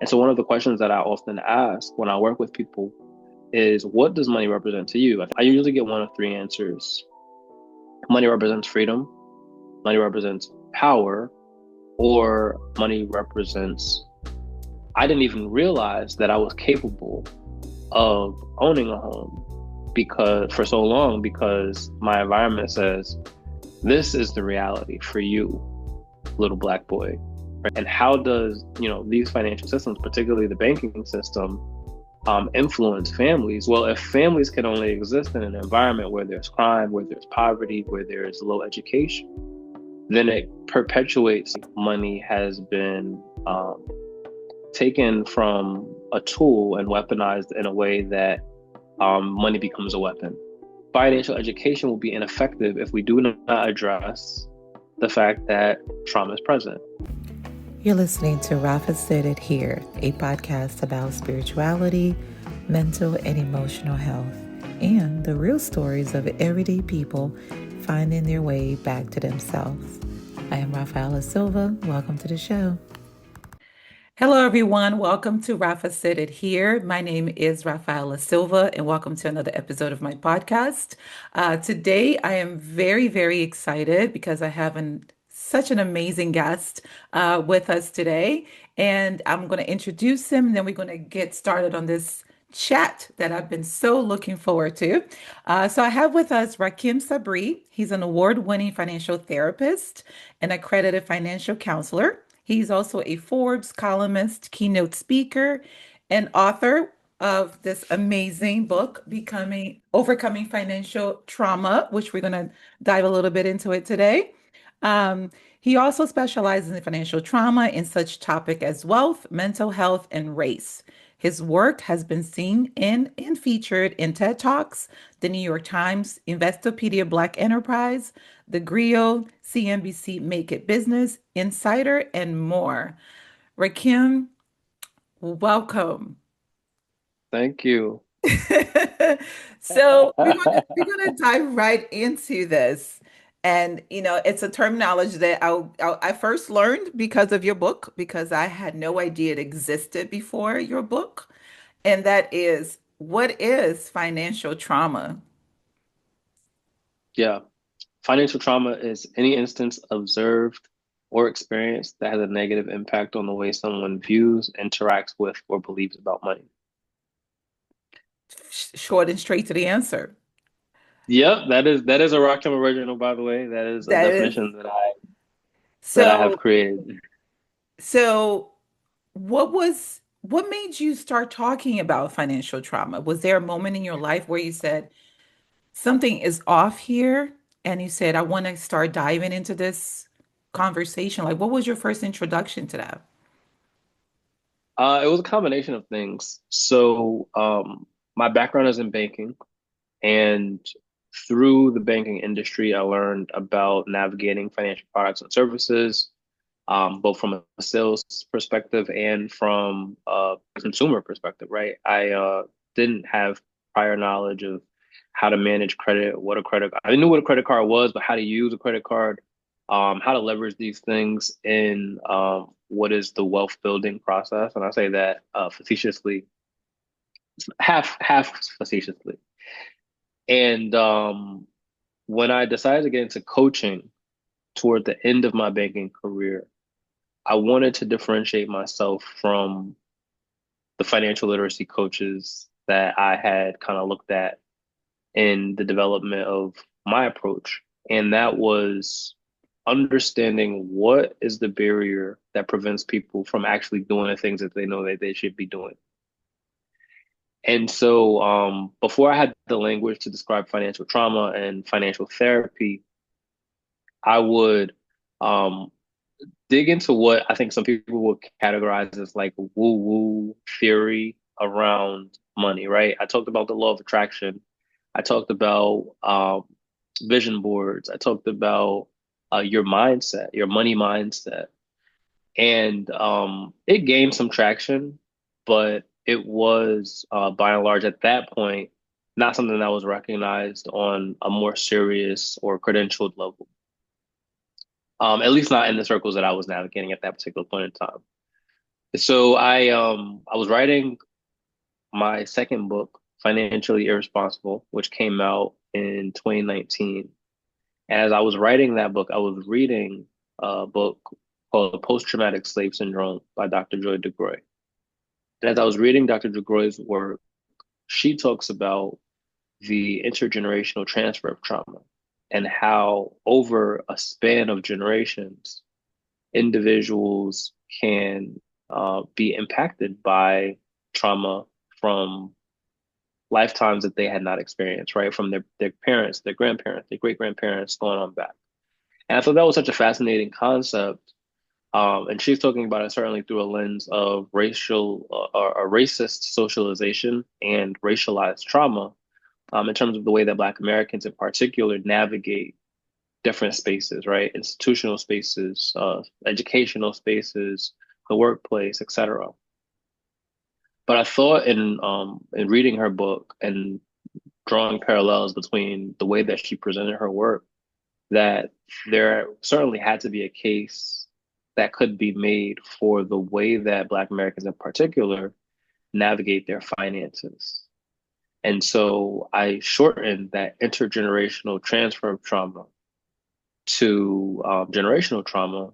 And so one of the questions that I often ask when I work with people is, what does money represent to you? I usually get one of three answers. Money represents freedom, money represents power, or money represents, I didn't even realize that I was capable of owning a home because for so long, because my environment says this is the reality for you, little black boy. And how does, these financial systems, particularly the banking system, influence families? Well, if families can only exist in an environment where there's crime, where there's poverty, where there's low education, then it perpetuates money has been taken from a tool and weaponized in a way that money becomes a weapon. Financial education will be ineffective if we do not address the fact that trauma is present. You're listening to Rafa Said It Here, a podcast about spirituality, mental and emotional health, and the real stories of everyday people finding their way back to themselves. I am Rafaela Silva. Welcome to the show. Hello, everyone. Welcome to Rafa Said It Here. My name is Rafaela Silva, and welcome to another episode of my podcast. Today, I am very, very excited because I have such an amazing guest with us today, and I'm going to introduce him, and then we're going to get started on this chat that I've been so looking forward to. So I have with us Rahkim Sabree. He's an award-winning financial therapist and accredited financial counselor. He's also a Forbes columnist, keynote speaker, and author of this amazing book, Overcoming Financial Trauma, which we're going to dive a little bit into it today. He also specializes in financial trauma in such topic as wealth, mental health, and race. His work has been seen in and featured in TED Talks, the New York Times, Investopedia Black Enterprise, TheGrio, CNBC Make It Business, Insider, and more. Rakim, welcome. Thank you. So we're gonna dive right into this. And it's a terminology that I first learned because of your book, because I had no idea it existed before your book. And that is, what is financial trauma? Yeah. Financial trauma is any instance observed or experienced that has a negative impact on the way someone views, interacts with, or believes about money. Short and straight to the answer. Yep, that is a Rahkim original, by the way. That is a That is definition that I have so. created. So, what made you start talking about financial trauma? Was there a moment in your life where you said something is off here, and you said, I want to start diving into this conversation? Like, what was your first introduction to that? It was a combination of things. So, my background is in banking, and through the banking industry, I learned about navigating financial products and services, both from a sales perspective and from a consumer perspective, right? I didn't have prior knowledge of how to manage credit, I knew what a credit card was, but how to use a credit card, how to leverage these things in what is the wealth building process. And I say that facetiously, half facetiously. And when I decided to get into coaching toward the end of my banking career, I wanted to differentiate myself from the financial literacy coaches that I had kind of looked at in the development of my approach. And that was understanding what is the barrier that prevents people from actually doing the things that they know that they should be doing. And so before I had the language to describe financial trauma and financial therapy, I would um, dig into what I think some people would categorize as like woo-woo theory around money, right? I talked about the law of attraction. I talked about vision boards. I talked about your mindset, your money mindset. And it gained some traction, but it was by and large at that point not something that was recognized on a more serious or credentialed level. At least not in the circles that I was navigating at that particular point in time. So I was writing my second book, Financially Irresponsible, which came out in 2019. As I was writing that book, I was reading a book called Post-Traumatic Slave Syndrome by Dr. Joy DeGroy. And as I was reading Dr. DeGroy's work, she talks about the intergenerational transfer of trauma and how over a span of generations, individuals can be impacted by trauma from lifetimes that they had not experienced, right? From their parents, their grandparents, their great grandparents, going on back. And I thought that was such a fascinating concept. And she's talking about it certainly through a lens of racial or racist socialization and racialized trauma, in terms of the way that Black Americans in particular navigate different spaces, right? Institutional spaces, educational spaces, the workplace, etc. But I thought in reading her book and drawing parallels between the way that she presented her work, that there certainly had to be a case that could be made for the way that Black Americans in particular navigate their finances. And so I shortened that intergenerational transfer of trauma to generational trauma.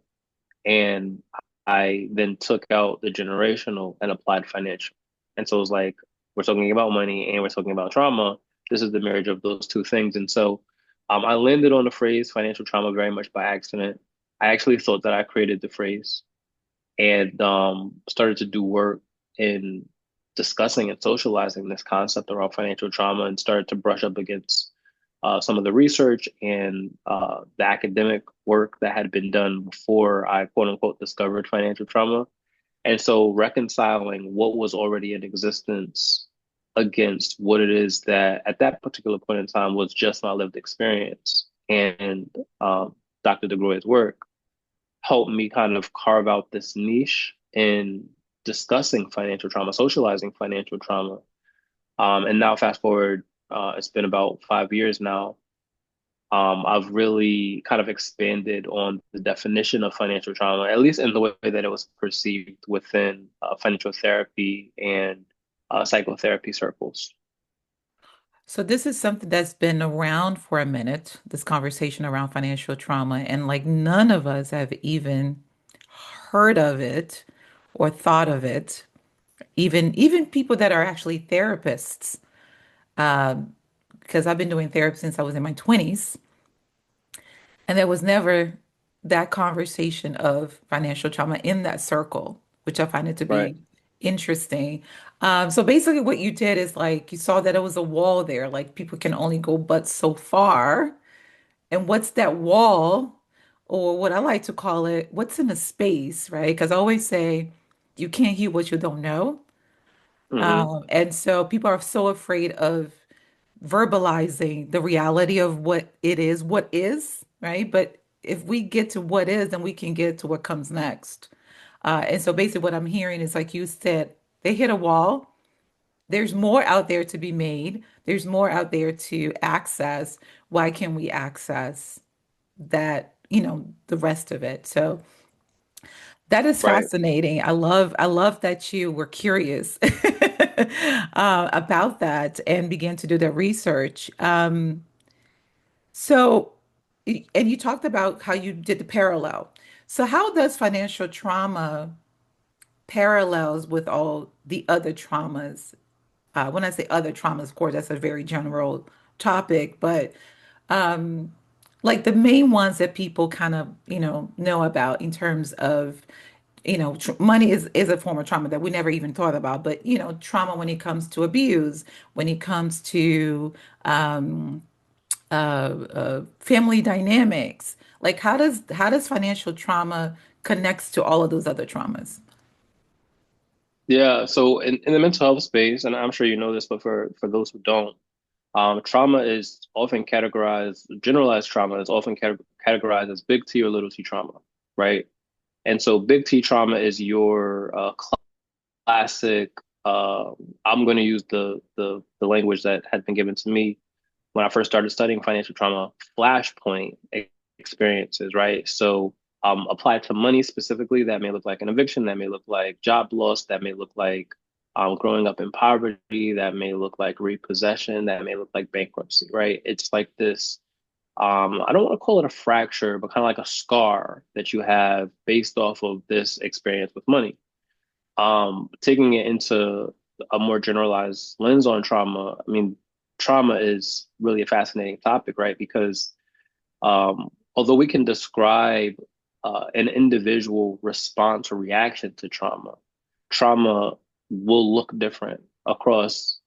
And I then took out the generational and applied financial. And so it was like, we're talking about money and we're talking about trauma. This is the marriage of those two things. And so I landed on the phrase financial trauma very much by accident. I actually thought that I created the phrase and started to do work in discussing and socializing this concept around financial trauma and started to brush up against some of the research and the academic work that had been done before I quote unquote discovered financial trauma. And so reconciling what was already in existence against what it is that at that particular point in time was just my lived experience and Dr. DeGroy's work helped me kind of carve out this niche in discussing financial trauma, socializing financial trauma. And now, fast forward, it's been about 5 years now. I've really kind of expanded on the definition of financial trauma, at least in the way that it was perceived within financial therapy and psychotherapy circles. So this is something that's been around for a minute, this conversation around financial trauma, and like none of us have even heard of it or thought of it. Even people that are actually therapists, because I've been doing therapy since I was in my 20s, and there was never that conversation of financial trauma in that circle, which I find it to Right. be interesting. So basically, what you did is like you saw that it was a wall there, like people can only go but so far. And what's that wall, or what I like to call it, what's in the space, right? Because I always say you can't heal what you don't know. Hmm. And so people are so afraid of verbalizing the reality of what is, right? But if we get to what is, then we can get to what comes next. And so basically, what I'm hearing is like you said, they hit a wall. There's more out there to be made. There's more out there to access. Why can we access that, the rest of it? So that is Right. fascinating. I love that you were curious about that and began to do the research. So, and you talked about how you did the parallel. So, how does financial trauma parallels with all the other traumas? When I say other traumas, of course, that's a very general topic, but like the main ones that people kind of, know about in terms of, money is a form of trauma that we never even thought about, but trauma when it comes to abuse, when it comes to family dynamics. Like how does financial trauma connects to all of those other traumas? Yeah. So in the mental health space, and I'm sure you know this, but for those who don't, trauma is often categorized, generalized trauma is often categorized as big T or little t trauma, right? And so big T trauma is your classic, uh, I'm going to use the language that had been given to me when I first started studying financial trauma, flashpoint experiences, right? So Applied to money specifically, that may look like an eviction, that may look like job loss, that may look like growing up in poverty, that may look like repossession, that may look like bankruptcy, right? It's like this, I don't want to call it a fracture, but kind of like a scar that you have based off of this experience with money. Taking it into a more generalized lens on trauma, I mean, trauma is really a fascinating topic, right? Because although we can describe an individual response or reaction to trauma, trauma will look different across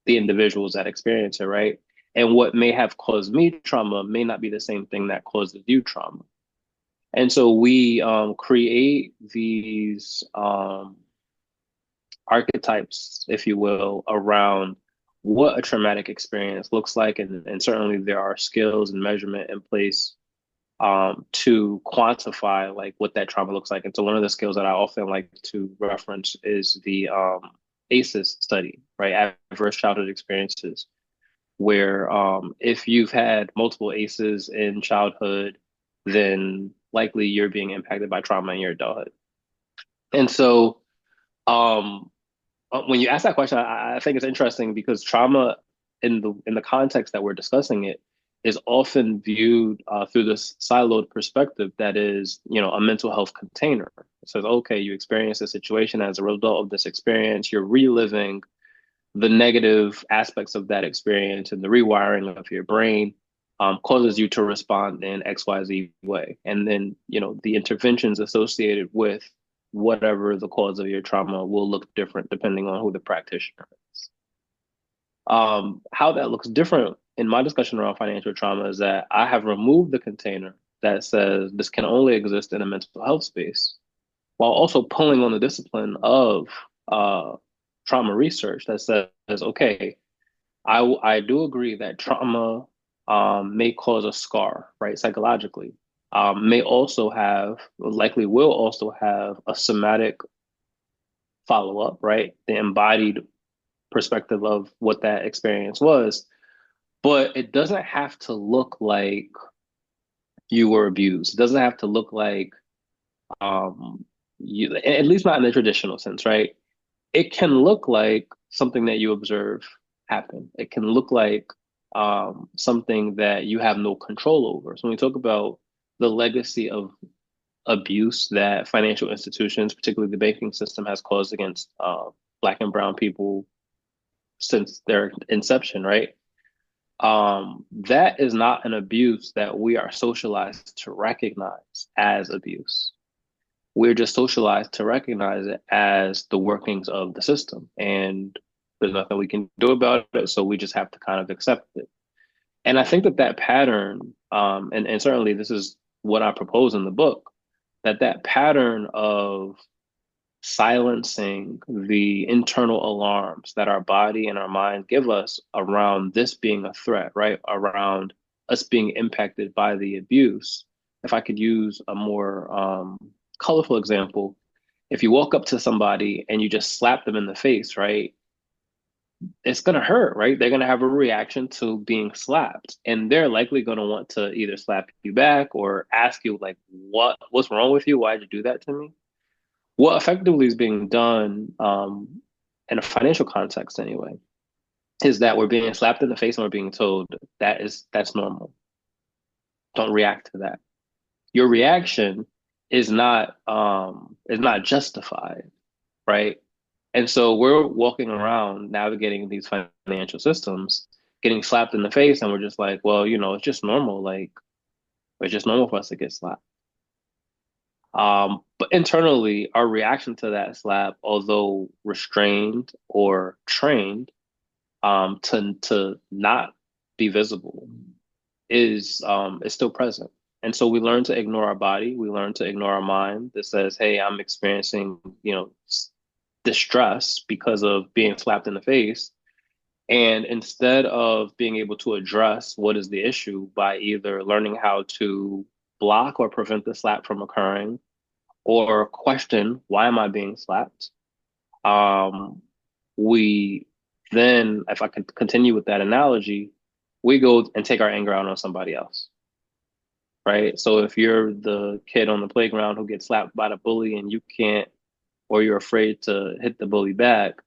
the individuals that experience it, right? And what may have caused me trauma may not be the same thing that causes you trauma. And so we create these archetypes, if you will, around what a traumatic experience looks like. And certainly there are skills and measurement in place to quantify like what that trauma looks like. And so one of the skills that I often like to reference is the ACEs study, right? Adverse childhood experiences, where if you've had multiple ACEs in childhood, then likely you're being impacted by trauma in your adulthood. And so um, when you ask that question, I think it's interesting because trauma in the context that we're discussing it is often viewed through this siloed perspective that is, you know, a mental health container. It says, okay, you experience a situation as a result of this experience, you're reliving the negative aspects of that experience and the rewiring of your brain causes you to respond in XYZ way. And then, you know, the interventions associated with whatever the cause of your trauma will look different depending on who the practitioner is. How that looks different in my discussion around financial trauma is that I have removed the container that says this can only exist in a mental health space, while also pulling on the discipline of uh, trauma research that says, okay, I do agree that trauma may cause a scar, right, psychologically. May also have, likely will also have a somatic follow up, right? The embodied perspective of what that experience was. But it doesn't have to look like you were abused. It doesn't have to look like you, at least not in the traditional sense, right? It can look like something that you observe happen. It can look like something that you have no control over. So when we talk about the legacy of abuse that financial institutions, particularly the banking system, has caused against Black and Brown people since their inception, right? That is not an abuse that we are socialized to recognize as abuse. We're just socialized to recognize it as the workings of the system. And there's nothing we can do about it. So we just have to kind of accept it. And I think that that pattern, and certainly this is what I propose in the book, that that pattern of silencing the internal alarms that our body and our mind give us around this being a threat, right? Around us being impacted by the abuse. If I could use a more colorful example, if you walk up to somebody and you just slap them in the face, right? It's going to hurt, right? They're going to have a reaction to being slapped, and they're likely going to want to either slap you back or ask you like, what's wrong with you? Why'd you do that to me? What effectively is being done in a financial context anyway is that we're being slapped in the face and we're being told that's normal. Don't react to that. Your reaction is not justified, right? And so we're walking around navigating these financial systems, getting slapped in the face, and we're just like, well, you know, it's just normal. Like it's just normal for us to get slapped. But internally, our reaction to that slap, although restrained or trained, to not be visible, is still present. And so we learn to ignore our body. We learn to ignore our mind that says, "Hey, I'm experiencing, you know, distress because of being slapped in the face." And instead of being able to address what is the issue by either learning how to block or prevent the slap from occurring, or question, why am I being slapped? Um, we then, if I could continue with that analogy, we go and take our anger out on somebody else. right? So if you're the kid on the playground who gets slapped by the bully and you can't, or you're afraid to hit the bully back,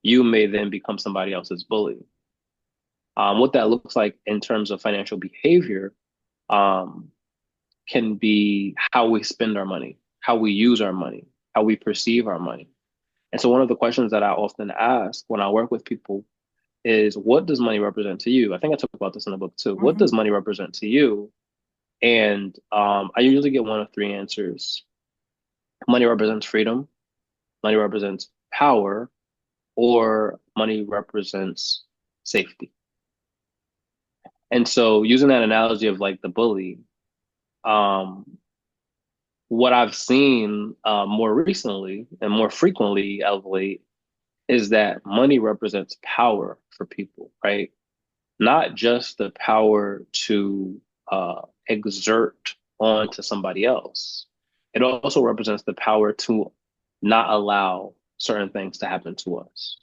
you may then become somebody else's bully. What that looks like in terms of financial behavior um, can be how we spend our money, how we use our money, how we perceive our money. And so, one of the questions that I often ask when I work with people is, what does money represent to you? I think I talked about this in the book too. What does Hmm. money represent to you? And I usually get one of three answers. Money represents freedom, money represents power, or money represents safety. And so, using that analogy of like the bully, um, what I've seen more recently and more frequently of late is that money represents power for people, right? Not just the power to exert onto somebody else. It also represents the power to not allow certain things to happen to us.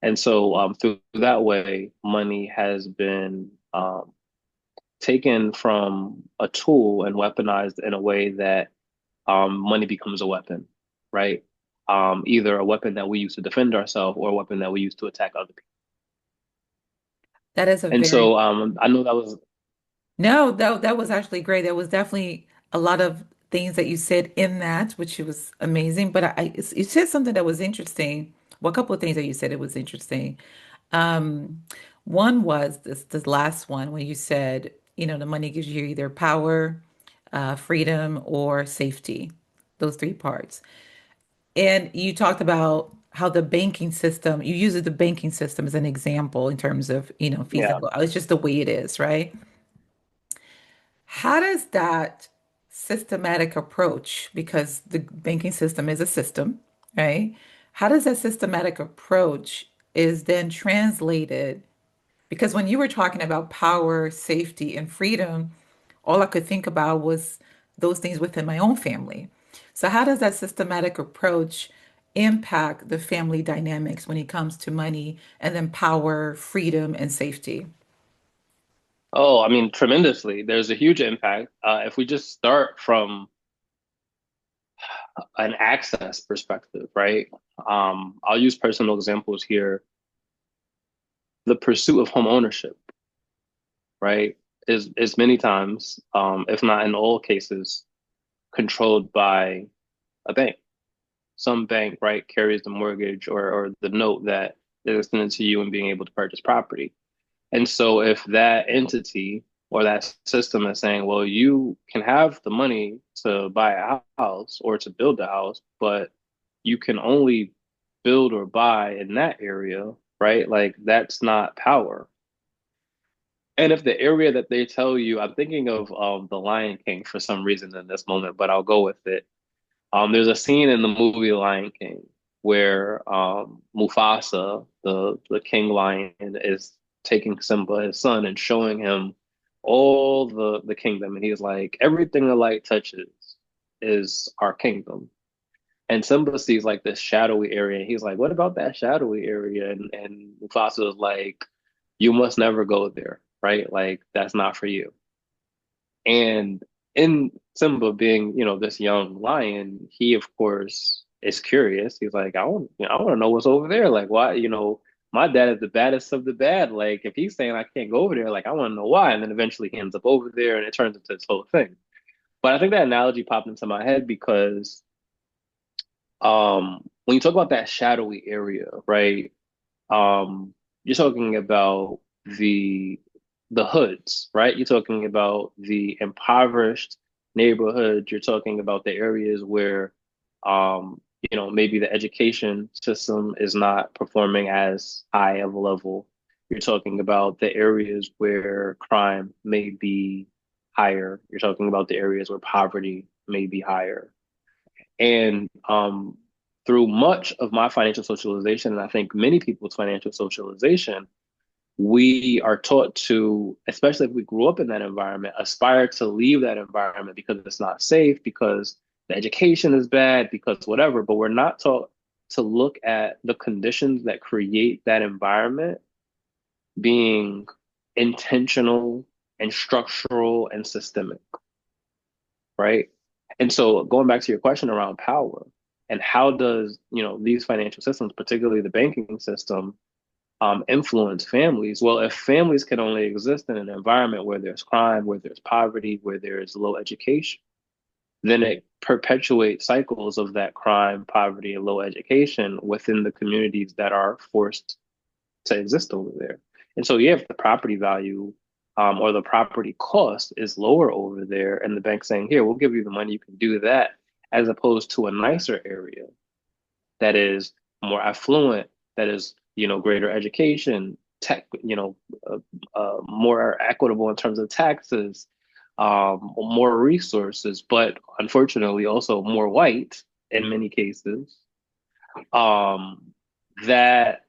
And so, through that way, money has been taken from a tool and weaponized in a way that money becomes a weapon, right? Either a weapon that we use to defend ourselves or a weapon that we use to attack other people. That is a And so very I know that was, No, that was actually great. There was definitely a lot of things that you said in that, which was amazing. But you said something that was interesting. Well, a couple of things that you said it was interesting. Um, One was this last one when you said, the money gives you either power, freedom, or safety. Those three parts. And you talked about how the banking system, you use the banking system as an example in terms of, fees yeah. that go. It's just the way it is, right? How does that systematic approach, because the banking system is a system, right? How does that systematic approach is then translated? Because when you were talking about power, safety, and freedom, all I could think about was those things within my own family. So how does that systematic approach impact the family dynamics when it comes to money and then power, freedom, and safety? Oh, I mean, tremendously. There's a huge impact. If we just start from an access perspective, right? I'll use personal examples here. The pursuit of home ownership, right, is many times, if not in all cases, controlled by a bank. Some bank, right, carries the mortgage or the note that is extended to you and being able to purchase property. And so if that entity or that system is saying, well, you can have the money to buy a house or to build a house, but you can only build or buy in that area, right? Like that's not power. And if the area that they tell you, I'm thinking of The Lion King for some reason in this moment, but I'll go with it. There's a scene in the movie Lion King where Mufasa, the king lion, is taking Simba, his son, and showing him all the kingdom, and he's like, everything the light touches is our kingdom. And Simba sees like this shadowy area, and he's like, "What about that shadowy area?" And Mufasa is like, "You must never go there, right? Like that's not for you." And in Simba being, this young lion, he of course is curious. He's like, I want to know what's over there. Like, why, my dad is the baddest of the bad. Like, if he's saying I can't go over there, like, I want to know why. And then eventually he ends up over there, and it turns into this whole thing. But I think that analogy popped into my head because when you talk about that shadowy area, right? You're talking about the the hoods, right? You're talking about the impoverished neighborhoods. You're talking about the areas where, maybe the education system is not performing as high of a level. You're talking about the areas where crime may be higher. You're talking about the areas where poverty may be higher. And through much of my financial socialization, and I think many people's financial socialization, we are taught to, especially if we grew up in that environment, aspire to leave that environment because it's not safe, because the education is bad, because whatever. But we're not taught to look at the conditions that create that environment being intentional and structural and systemic, right? And so going back to your question around power and how does, these financial systems, particularly the banking system, influence families? Well, if families can only exist in an environment where there's crime, where there's poverty, where there's low education, then it perpetuates cycles of that crime, poverty, and low education within the communities that are forced to exist over there. And so, yeah, if the property value or the property cost is lower over there, and the bank's saying, here, we'll give you the money, you can do that, as opposed to a nicer area that is more affluent, that is, greater education, tech, more equitable in terms of taxes, more resources, but unfortunately also more white in many cases, um, that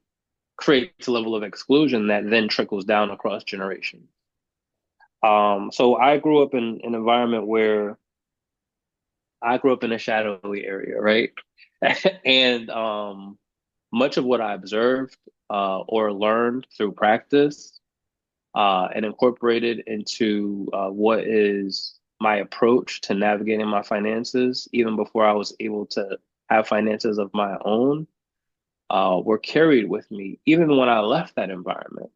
creates a level of exclusion that then trickles down across generations. So I grew up in an environment where I grew up in a shadowy area, right? And much of what I observed or learned through practice and incorporated into what is my approach to navigating my finances, even before I was able to have finances of my own, were carried with me, even when I left that environment,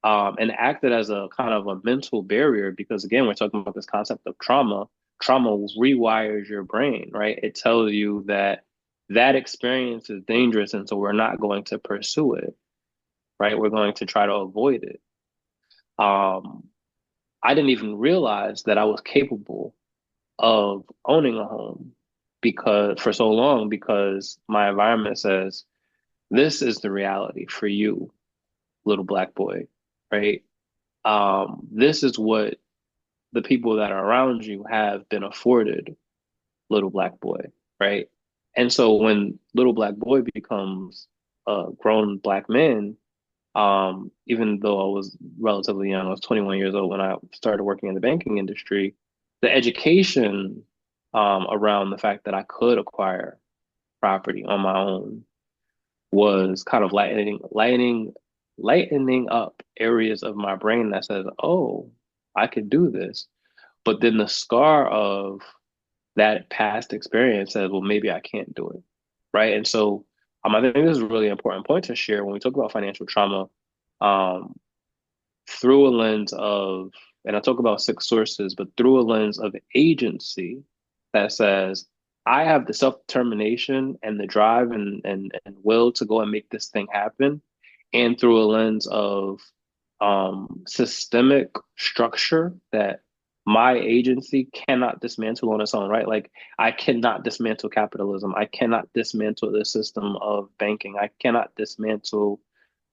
and acted as a kind of a mental barrier. Because again, we're talking about this concept of trauma. Trauma rewires your brain, right? It tells you that that experience is dangerous, and so we're not going to pursue it, right? We're going to try to avoid it. Um, I didn't even realize that I was capable of owning a home because for so long, because my environment says this is the reality for you, little black boy, right? This is what the people that are around you have been afforded, little black boy, right? And so when little black boy becomes a grown black man, even though I was relatively young, I was 21 years old when I started working in the banking industry, the education around the fact that I could acquire property on my own was kind of lightening up areas of my brain that says, oh, I could do this. But then the scar of that past experience says, well, maybe I can't do it. Right. And so I think this is a really important point to share when we talk about financial trauma, um, through a lens of, and I talk about six sources, but through a lens of agency that says, I have the self-determination and the drive and will to go and make this thing happen. And through a lens of systemic structure that my agency cannot dismantle on its own, right? Like I cannot dismantle capitalism. I cannot dismantle the system of banking. I cannot dismantle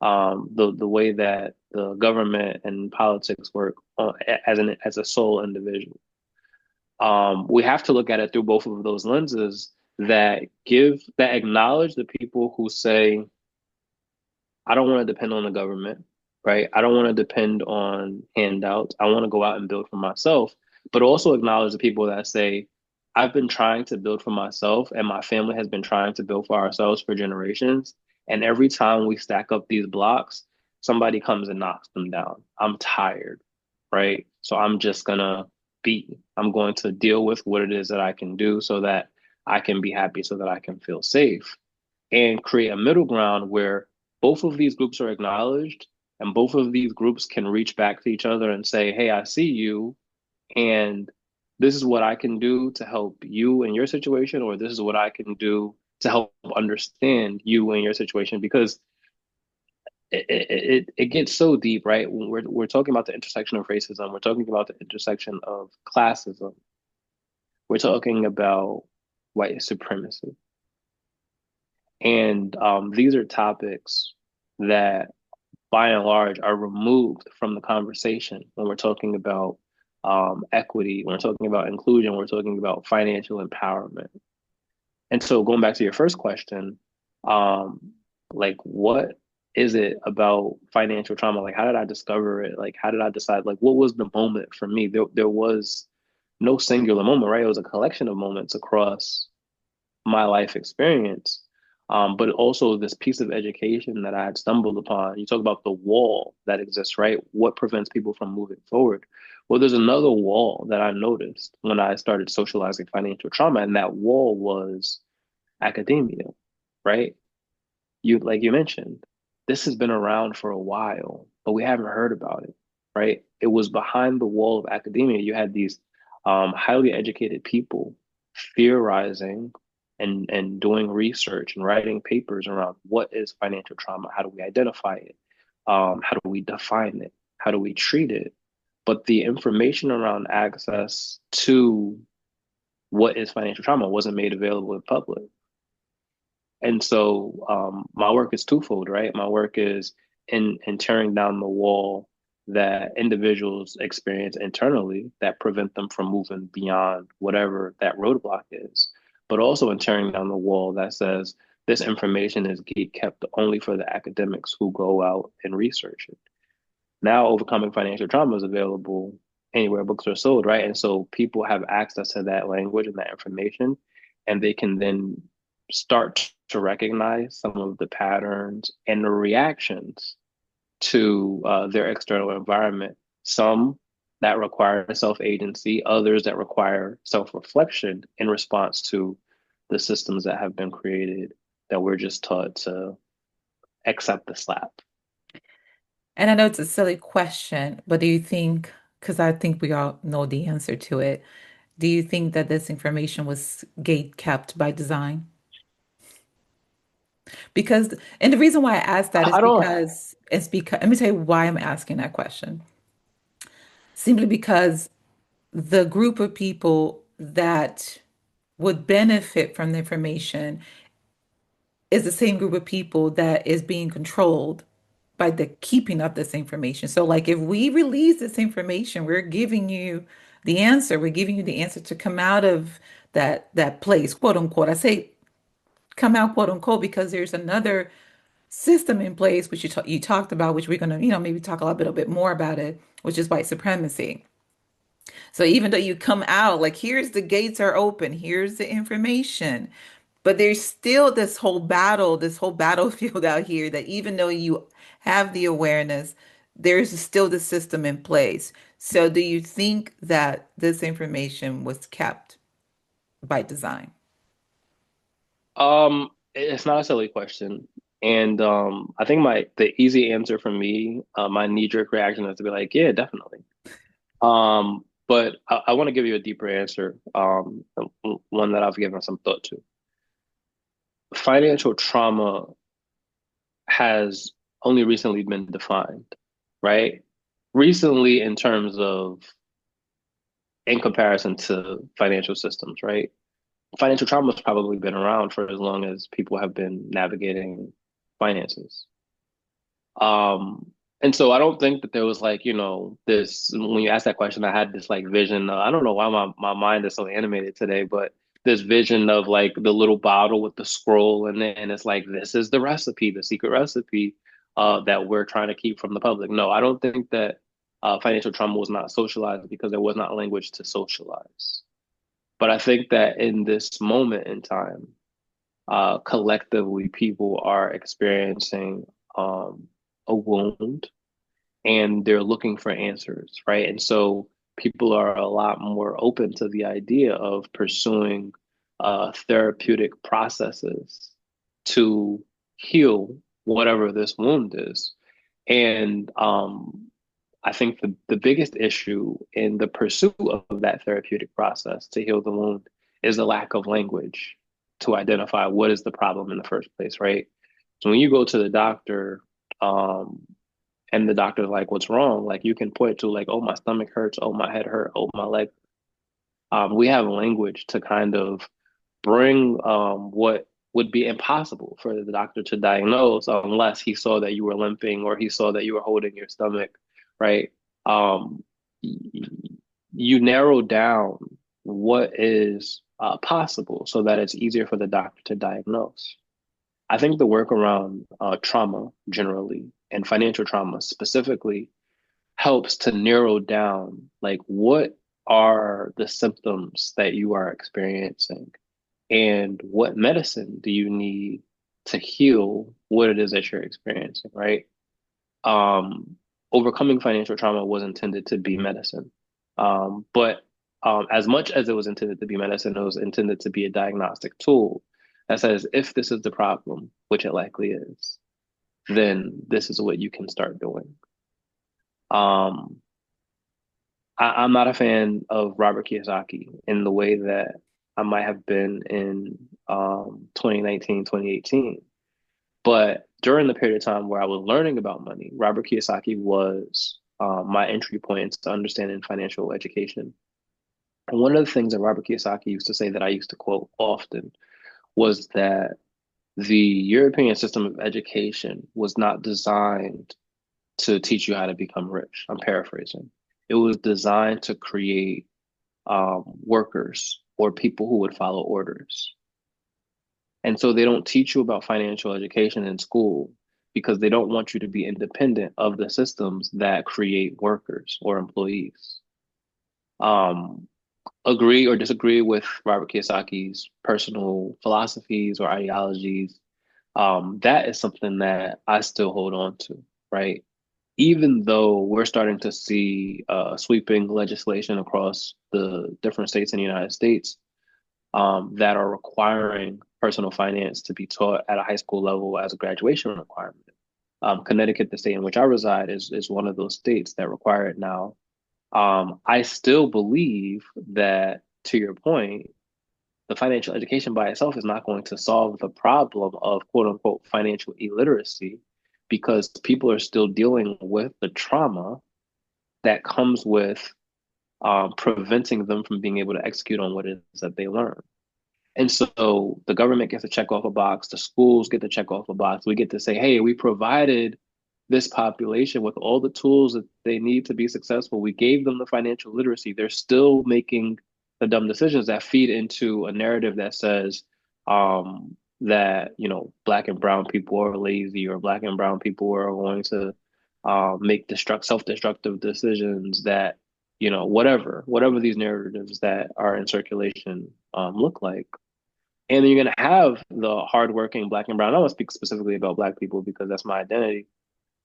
the way that the government and politics work as a sole individual. We have to look at it through both of those lenses that acknowledge the people who say, I don't want to depend on the government, right? I don't want to depend on handouts. I want to go out and build for myself, but also acknowledge the people that say, I've been trying to build for myself and my family has been trying to build for ourselves for generations. And every time we stack up these blocks, somebody comes and knocks them down. I'm tired, right? So I'm going to deal with what it is that I can do so that I can be happy, so that I can feel safe and create a middle ground where both of these groups are acknowledged and both of these groups can reach back to each other and say, hey, I see you, and this is what I can do to help you in your situation, or this is what I can do to help understand you in your situation. Because it gets so deep, right? When we're talking about the intersection of racism, we're talking about the intersection of classism, we're talking about white supremacy. And these are topics that, by and large, are removed from the conversation when we're talking about equity, when we're talking about inclusion, when we're talking about financial empowerment. And so, going back to your first question, um, like, what is it about financial trauma? Like, how did I discover it? Like, how did I decide? Like, what was the moment for me? There was no singular moment, right? It was a collection of moments across my life experience. But also this piece of education that I had stumbled upon. You talk about the wall that exists, right? What prevents people from moving forward? Well, there's another wall that I noticed when I started socializing financial trauma, and that wall was academia, right? You like you mentioned, this has been around for a while, but we haven't heard about it, right? It was behind the wall of academia. You had these highly educated people theorizing and doing research and writing papers around what is financial trauma, how do we identify it, how do we define it, how do we treat it. But the information around access to what is financial trauma wasn't made available in public. And so my work is twofold, right? My work is in tearing down the wall that individuals experience internally that prevent them from moving beyond whatever that roadblock is, but also in tearing down the wall that says this information is kept only for the academics who go out and research it. Now, overcoming financial trauma is available anywhere books are sold, right? And so people have access to that language and that information, and they can then start to recognize some of the patterns and the reactions to their external environment. Some that require self-agency, others that require self-reflection in response to the systems that have been created that we're just taught to accept the slap. And I know it's a silly question, but do you think, because I think we all know the answer to it, do you think that this information was gate kept by design? Because, and the reason why I asked that is I don't. let me tell you why I'm asking that question. Simply because the group of people that would benefit from the information is the same group of people that is being controlled by the keeping of this information. So, like, if we release this information, we're giving you the answer. We're giving you the answer to come out of that place, quote unquote. I say come out, quote unquote, because there's another system in place, which you talked about, which we're gonna, maybe talk a little bit more about it, which is white supremacy. So even though you come out, like, here's the gates are open, here's the information, but there's still this whole battlefield out here that even though you have the awareness, there's still the system in place. So do you think that this information was kept by design? It's not a silly question. And I think the easy answer for me, my knee-jerk reaction is to be like, yeah, definitely. But I want to give you a deeper answer, one that I've given some thought to. Financial trauma has only recently been defined, right? Recently, in terms of in comparison to financial systems, right? Financial trauma has probably been around for as long as people have been navigating finances. And so I don't think that there was like, this, when you asked that question, I had this like vision. I don't know why my mind is so animated today, but this vision of like the little bottle with the scroll and then it's like, this is the recipe, the secret recipe that we're trying to keep from the public. No, I don't think that financial trauma was not socialized because there was not language to socialize. But I think that in this moment in time, collectively, people are experiencing a wound and they're looking for answers, right? And so people are a lot more open to the idea of pursuing therapeutic processes to heal whatever this wound is. And I think the biggest issue in the pursuit of that therapeutic process to heal the wound is the lack of language to identify what is the problem in the first place, right? So when you go to the doctor, um, and the doctor's like, "What's wrong?" Like you can point to like, "Oh, my stomach hurts. Oh, my head hurt. Oh, my leg." We have language to kind of bring what would be impossible for the doctor to diagnose unless he saw that you were limping or he saw that you were holding your stomach, right? Um, you narrow down what is possible so that it's easier for the doctor to diagnose. I think the work around trauma generally and financial trauma specifically helps to narrow down like what are the symptoms that you are experiencing and what medicine do you need to heal what it is that you're experiencing, right? Um, Overcoming financial trauma was intended to be medicine. But as much as it was intended to be medicine, it was intended to be a diagnostic tool that says, if this is the problem, which it likely is, then this is what you can start doing. Um, I'm not a fan of Robert Kiyosaki in the way that I might have been in 2019, 2018. But during the period of time where I was learning about money, Robert Kiyosaki was my entry point into understanding financial education. And one of the things that Robert Kiyosaki used to say that I used to quote often was that the European system of education was not designed to teach you how to become rich. I'm paraphrasing. It was designed to create workers or people who would follow orders. And so they don't teach you about financial education in school because they don't want you to be independent of the systems that create workers or employees. Um, Agree or disagree with Robert Kiyosaki's personal philosophies or ideologies, that is something that I still hold on to, right? Even though we're starting to see sweeping legislation across the different states in the United States that are requiring personal finance to be taught at a high school level as a graduation requirement. Connecticut, the state in which I reside, is one of those states that require it now. I still believe that, to your point, the financial education by itself is not going to solve the problem of quote unquote financial illiteracy because people are still dealing with the trauma that comes with preventing them from being able to execute on what it is that they learn. And so the government gets to check off a box, the schools get to check off a box. We get to say, hey, we provided this population with all the tools that they need to be successful. We gave them the financial literacy. They're still making the dumb decisions that feed into a narrative that says that, black and brown people are lazy or black and brown people are going to make self-destructive decisions that, whatever these narratives that are in circulation look like. And then you're going to have the hardworking black and brown. I don't speak specifically about black people because that's my identity.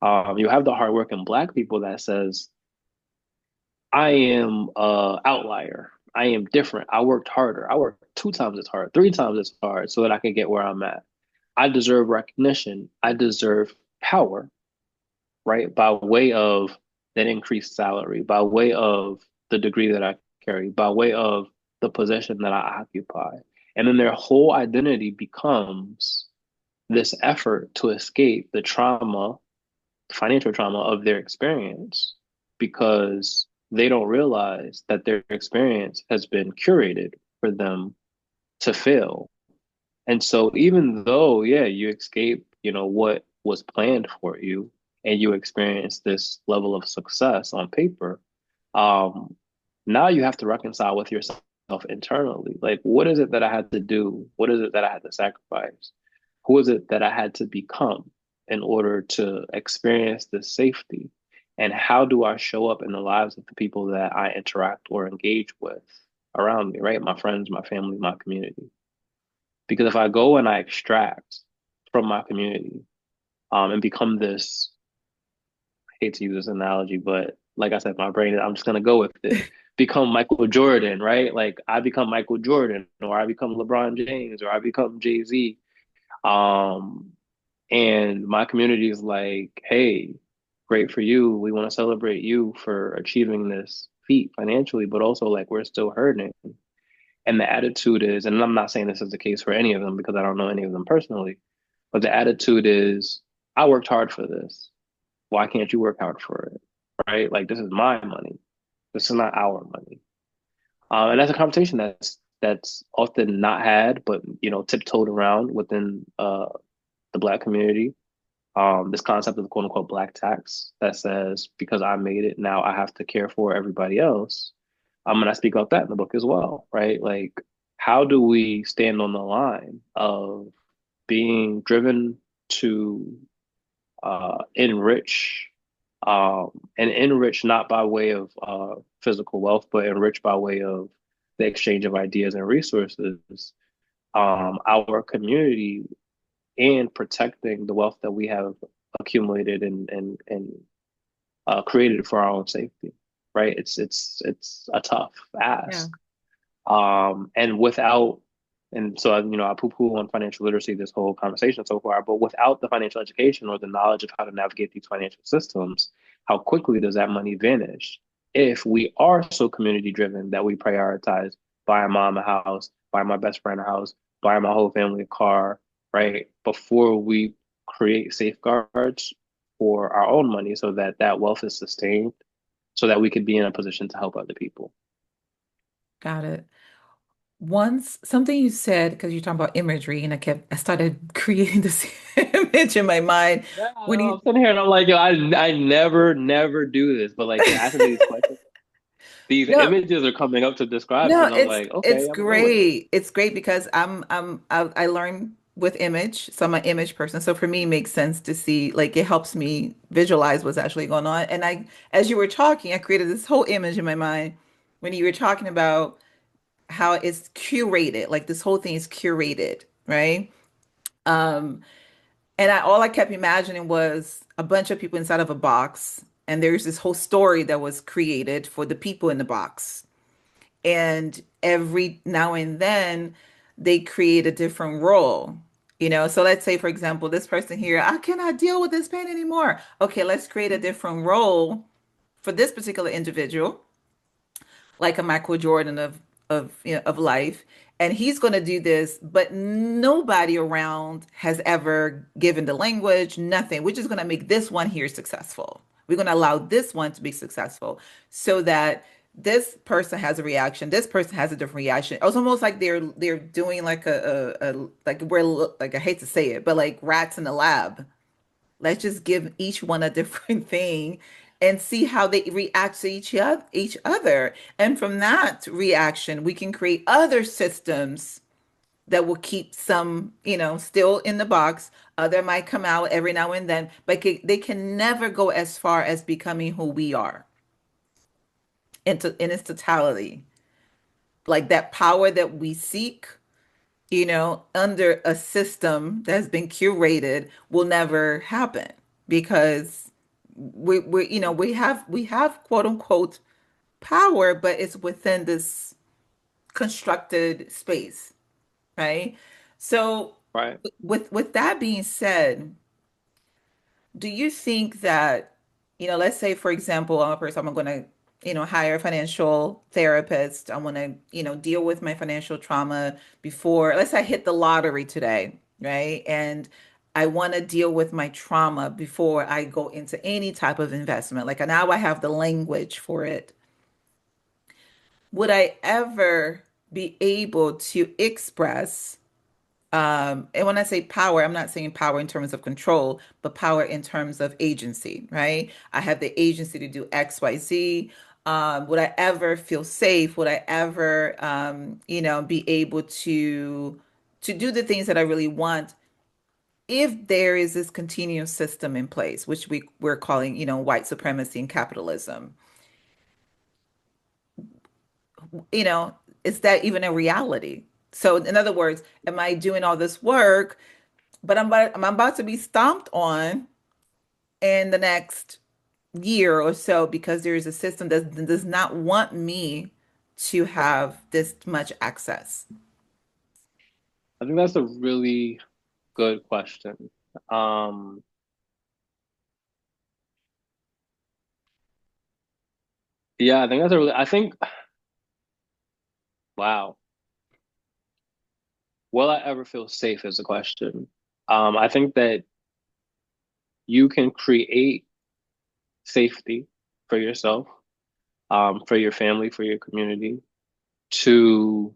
You have the hardworking black people that says, I am a outlier. I am different. I worked harder. I worked 2 times as hard, 3 times as hard so that I can get where I'm at. I deserve recognition. I deserve power, right? By way of that increased salary, by way of the degree that I carry, by way of the possession that I occupy. And then their whole identity becomes this effort to escape the trauma, financial trauma of their experience, because they don't realize that their experience has been curated for them to fail. And so even though, yeah, you escape, what was planned for you and you experience this level of success on paper, um, now you have to reconcile with yourself internally. Like, what is it that I had to do? What is it that I had to sacrifice? Who is it that I had to become in order to experience this safety? And how do I show up in the lives of the people that I interact or engage with around me, right? My friends, my family, my community. Because if I go and I extract from my community and become this, I hate to use this analogy, but like I said, my brain, I'm just going to go with it. Become Michael Jordan, right? Like I become Michael Jordan, or I become LeBron James, or I become Jay-Z. Um, and my community is like, hey, great for you. We want to celebrate you for achieving this feat financially, but also like we're still hurting. And the attitude is, and I'm not saying this is the case for any of them because I don't know any of them personally, but the attitude is, I worked hard for this. Why can't you work hard for it? Right? Like this is my money. This is not our money. And that's a conversation that's often not had, but tiptoed around within the Black community. This concept of quote unquote Black tax that says because I made it, now I have to care for everybody else. And I speak about that in the book as well, right? Like, how do we stand on the line of being driven to enrich and enrich not by way of physical wealth, but enrich by way of the exchange of ideas and resources, our community and protecting the wealth that we have accumulated and created for our own safety, right? It's a tough Yeah. ask. And without, and so, I poo-poo on financial literacy this whole conversation so far, but without the financial education or the knowledge of how to navigate these financial systems, how quickly does that money vanish? If we are so community driven that we prioritize buying mom a house, buying my best friend a house, buying my whole family a car, right? Before we create safeguards for our own money so that that wealth is sustained, so that we could be in a position to help other people. Got it. Once something you said, because you're talking about imagery, and I started creating this image in my mind Yeah, when I'm you, sitting here and I'm like, yo, I never do this, but like you're asking me these questions. These no, images are coming up to describe it, no, and I'm like, it's okay, I'm gonna go with it. great. It's great because I learn with image, so I'm an image person. So for me, it makes sense to see, like it helps me visualize what's actually going on. And as you were talking, I created this whole image in my mind when you were talking about how it's curated, like this whole thing is curated, right? Um, and all I kept imagining was a bunch of people inside of a box, and there's this whole story that was created for the people in the box. And every now and then they create a different role. So let's say, for example, this person here, I cannot deal with this pain anymore. Okay, let's create a different role for this particular individual, like a Michael Jordan of life, and he's going to do this, but nobody around has ever given the language, nothing. We're just going to make this one here successful. We're going to allow this one to be successful so that this person has a reaction, this person has a different reaction. It's almost like they're doing like a like we're like, I hate to say it, but like rats in the lab. Let's just give each one a different thing and see how they react to each other. And from that reaction, we can create other systems that will keep some, still in the box. Other might come out every now and then, but they can never go as far as becoming who we are in its totality. Like that power that we seek, under a system that's been curated will never happen because we have quote unquote power, but it's within this constructed space, right? So Right. with that being said, do you think that, let's say, for example, I'm a person, I'm going to, hire a financial therapist. I want to, deal with my financial trauma before, let's say I hit the lottery today, right? And I want to deal with my trauma before I go into any type of investment. Like now I have the language for it. Would I ever be able to express and when I say power, I'm not saying power in terms of control, but power in terms of agency, right? I have the agency to do X, Y, Z. Would I ever feel safe? Would I ever, be able to do the things that I really want if there is this continuous system in place, which we're calling, white supremacy and capitalism? You know, is that even a reality? So, in other words, am I doing all this work, but I'm about to be stomped on in the next year or so because there's a system that does not want me to have this much access. I think that's a really good question. Um, yeah, I think that's a really, I think, wow, will I ever feel safe is a question. I think that you can create safety for yourself, for your family, for your community, to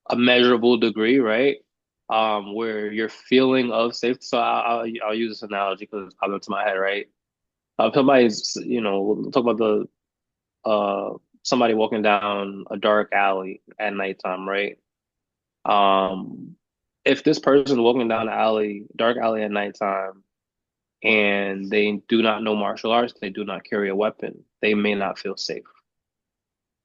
a measurable degree, right? Where your feeling of safety. So I'll use this analogy because it's popped into my head, right? Somebody's, we'll talk about the somebody walking down a dark alley at nighttime, right? Um, if this person walking down the alley, dark alley at nighttime, and they do not know martial arts, they do not carry a weapon, they may not feel safe.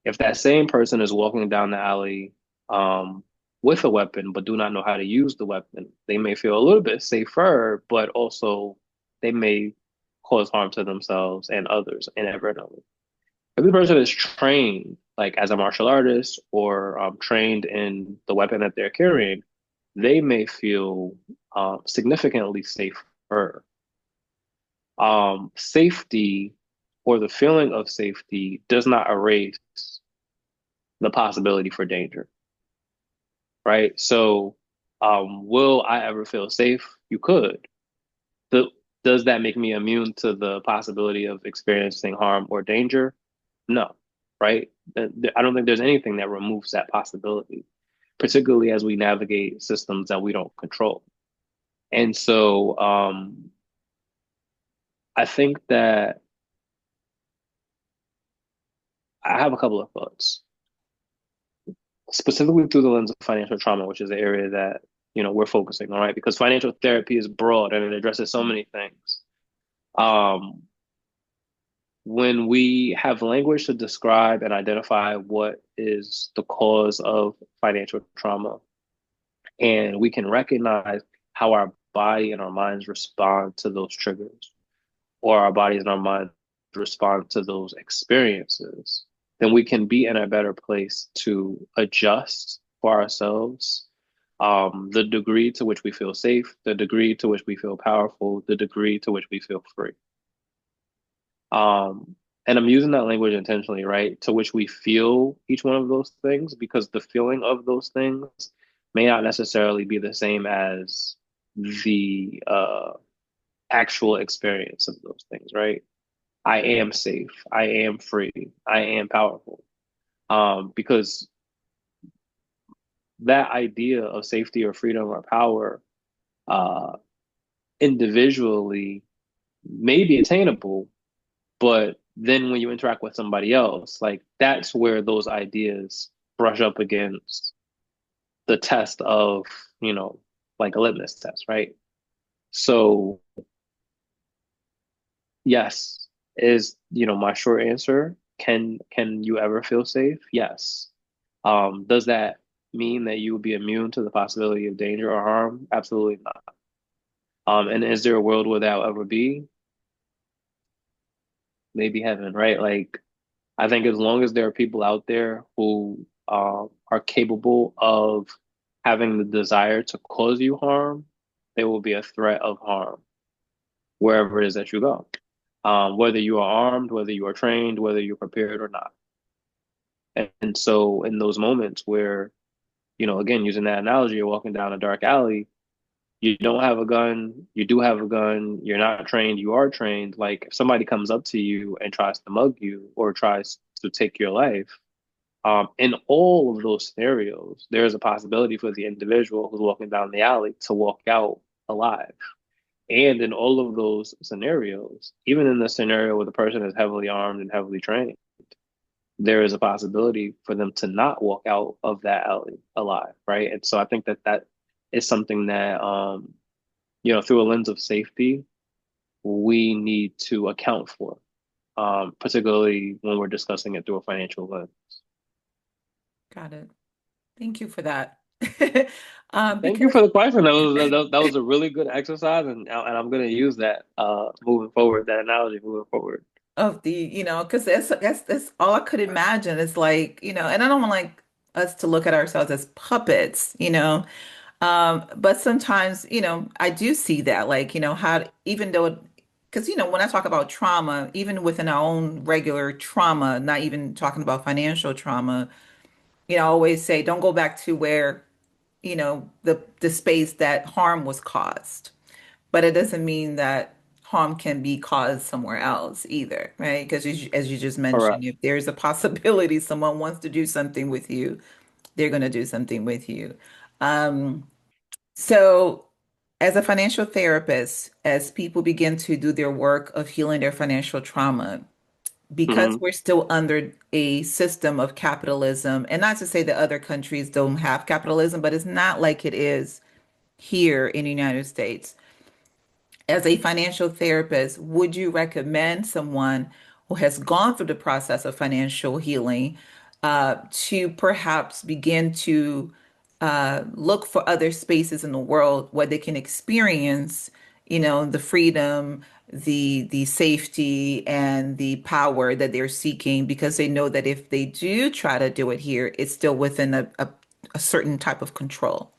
If that same person is walking down the alley, um, with a weapon but do not know how to use the weapon. They may feel a little bit safer, but also they may cause harm to themselves and others inadvertently. If the person is trained, like as a martial artist or trained in the weapon that they're carrying, they may feel significantly safer. Safety or the feeling of safety does not erase the possibility for danger, right? So, will I ever feel safe? You could. The, does that make me immune to the possibility of experiencing harm or danger? No, right? I don't think there's anything that removes that possibility, particularly as we navigate systems that we don't control. And so, I think that I have a couple of thoughts, specifically through the lens of financial trauma, which is the area that, we're focusing on, right? Because financial therapy is broad and it addresses so many things. Um, when we have language to describe and identify what is the cause of financial trauma, and we can recognize how our body and our minds respond to those triggers, or our bodies and our minds respond to those experiences, then we can be in a better place to adjust for ourselves, the degree to which we feel safe, the degree to which we feel powerful, the degree to which we feel free. Um, and I'm using that language intentionally, right? To which we feel each one of those things, because the feeling of those things may not necessarily be the same as the actual experience of those things, right? I am safe. I am free. I am powerful. Because that idea of safety or freedom or power, uh, individually may be attainable, but then when you interact with somebody else, like that's where those ideas brush up against the test of, you know, like a litmus test, right? So yes, is, my short answer. Can you ever feel safe? Yes. Does that mean that you will be immune to the possibility of danger or harm? Absolutely not. And is there a world where that will ever be? Maybe heaven, right? Like, I think as long as there are people out there who are capable of having the desire to cause you harm, there will be a threat of harm wherever it is that you go. Whether you are armed, whether you are trained, whether you're prepared or not. And so in those moments where, again, using that analogy, you're walking down a dark alley, you don't have a gun, you do have a gun, you're not trained, you are trained. Like if somebody comes up to you and tries to mug you or tries to take your life, in all of those scenarios, there is a possibility for the individual who's walking down the alley to walk out alive. And in all of those scenarios, even in the scenario where the person is heavily armed and heavily trained, there is a possibility for them to not walk out of that alley alive, right? And so I think that that is something that, through a lens of safety, we need to account for, particularly when we're discussing it through a financial lens. Got it. Thank you for that. Thank you Because for the question. That was a really good exercise, and I'm going to use that moving forward. That analogy moving forward. of the, because that's all I could imagine. It's like, and I don't want like us to look at ourselves as puppets, but sometimes, I do see that, like, how even though, because, when I talk about trauma, even within our own regular trauma, not even talking about financial trauma, I always say, don't go back to where, the space that harm was caused. But it doesn't mean that harm can be caused somewhere else either, right? Because as you just mentioned, Correct. if there's a possibility someone wants to do something with you, they're going to do something with you. Um, so, as a financial therapist, as people begin to do their work of healing their financial trauma, because Hmm. we're still under a system of capitalism, and not to say that other countries don't have capitalism, but it's not like it is here in the United States. As a financial therapist, would you recommend someone who has gone through the process of financial healing to perhaps begin to look for other spaces in the world where they can experience, the freedom, the safety, and the power that they're seeking, because they know that if they do try to do it here, it's still within a certain type of control.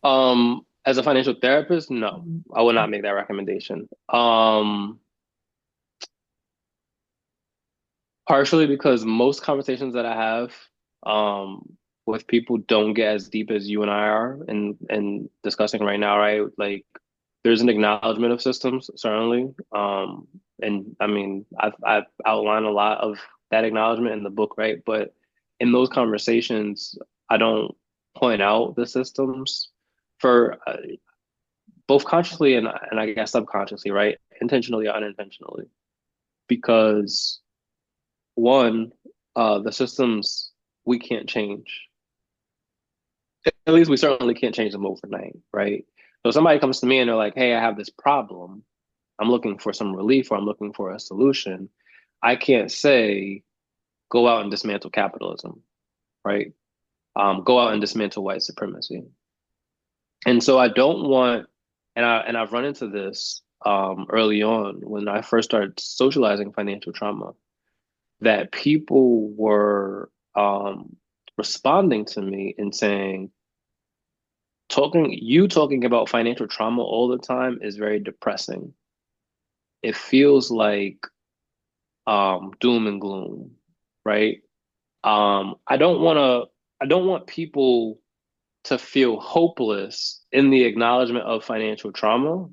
As a financial therapist, no, Mhm. I would not make that recommendation. Partially because most conversations that I have with people don't get as deep as you and I are in discussing right now, right? Like there's an acknowledgement of systems, certainly. And I mean, I've outlined a lot of that acknowledgement in the book, right? But in those conversations, I don't point out the systems for both consciously and I guess subconsciously, right? Intentionally or unintentionally. Because one, the systems we can't change. At least we certainly can't change them overnight, right? So if somebody comes to me and they're like, "Hey, I have this problem. I'm looking for some relief or I'm looking for a solution." I can't say, "Go out and dismantle capitalism," right? Go out and dismantle white supremacy. And so I don't want, and I've run into this early on when I first started socializing financial trauma, that people were responding to me and saying, talking about financial trauma all the time is very depressing. It feels like doom and gloom, right? I don't want people to feel hopeless in the acknowledgement of financial trauma.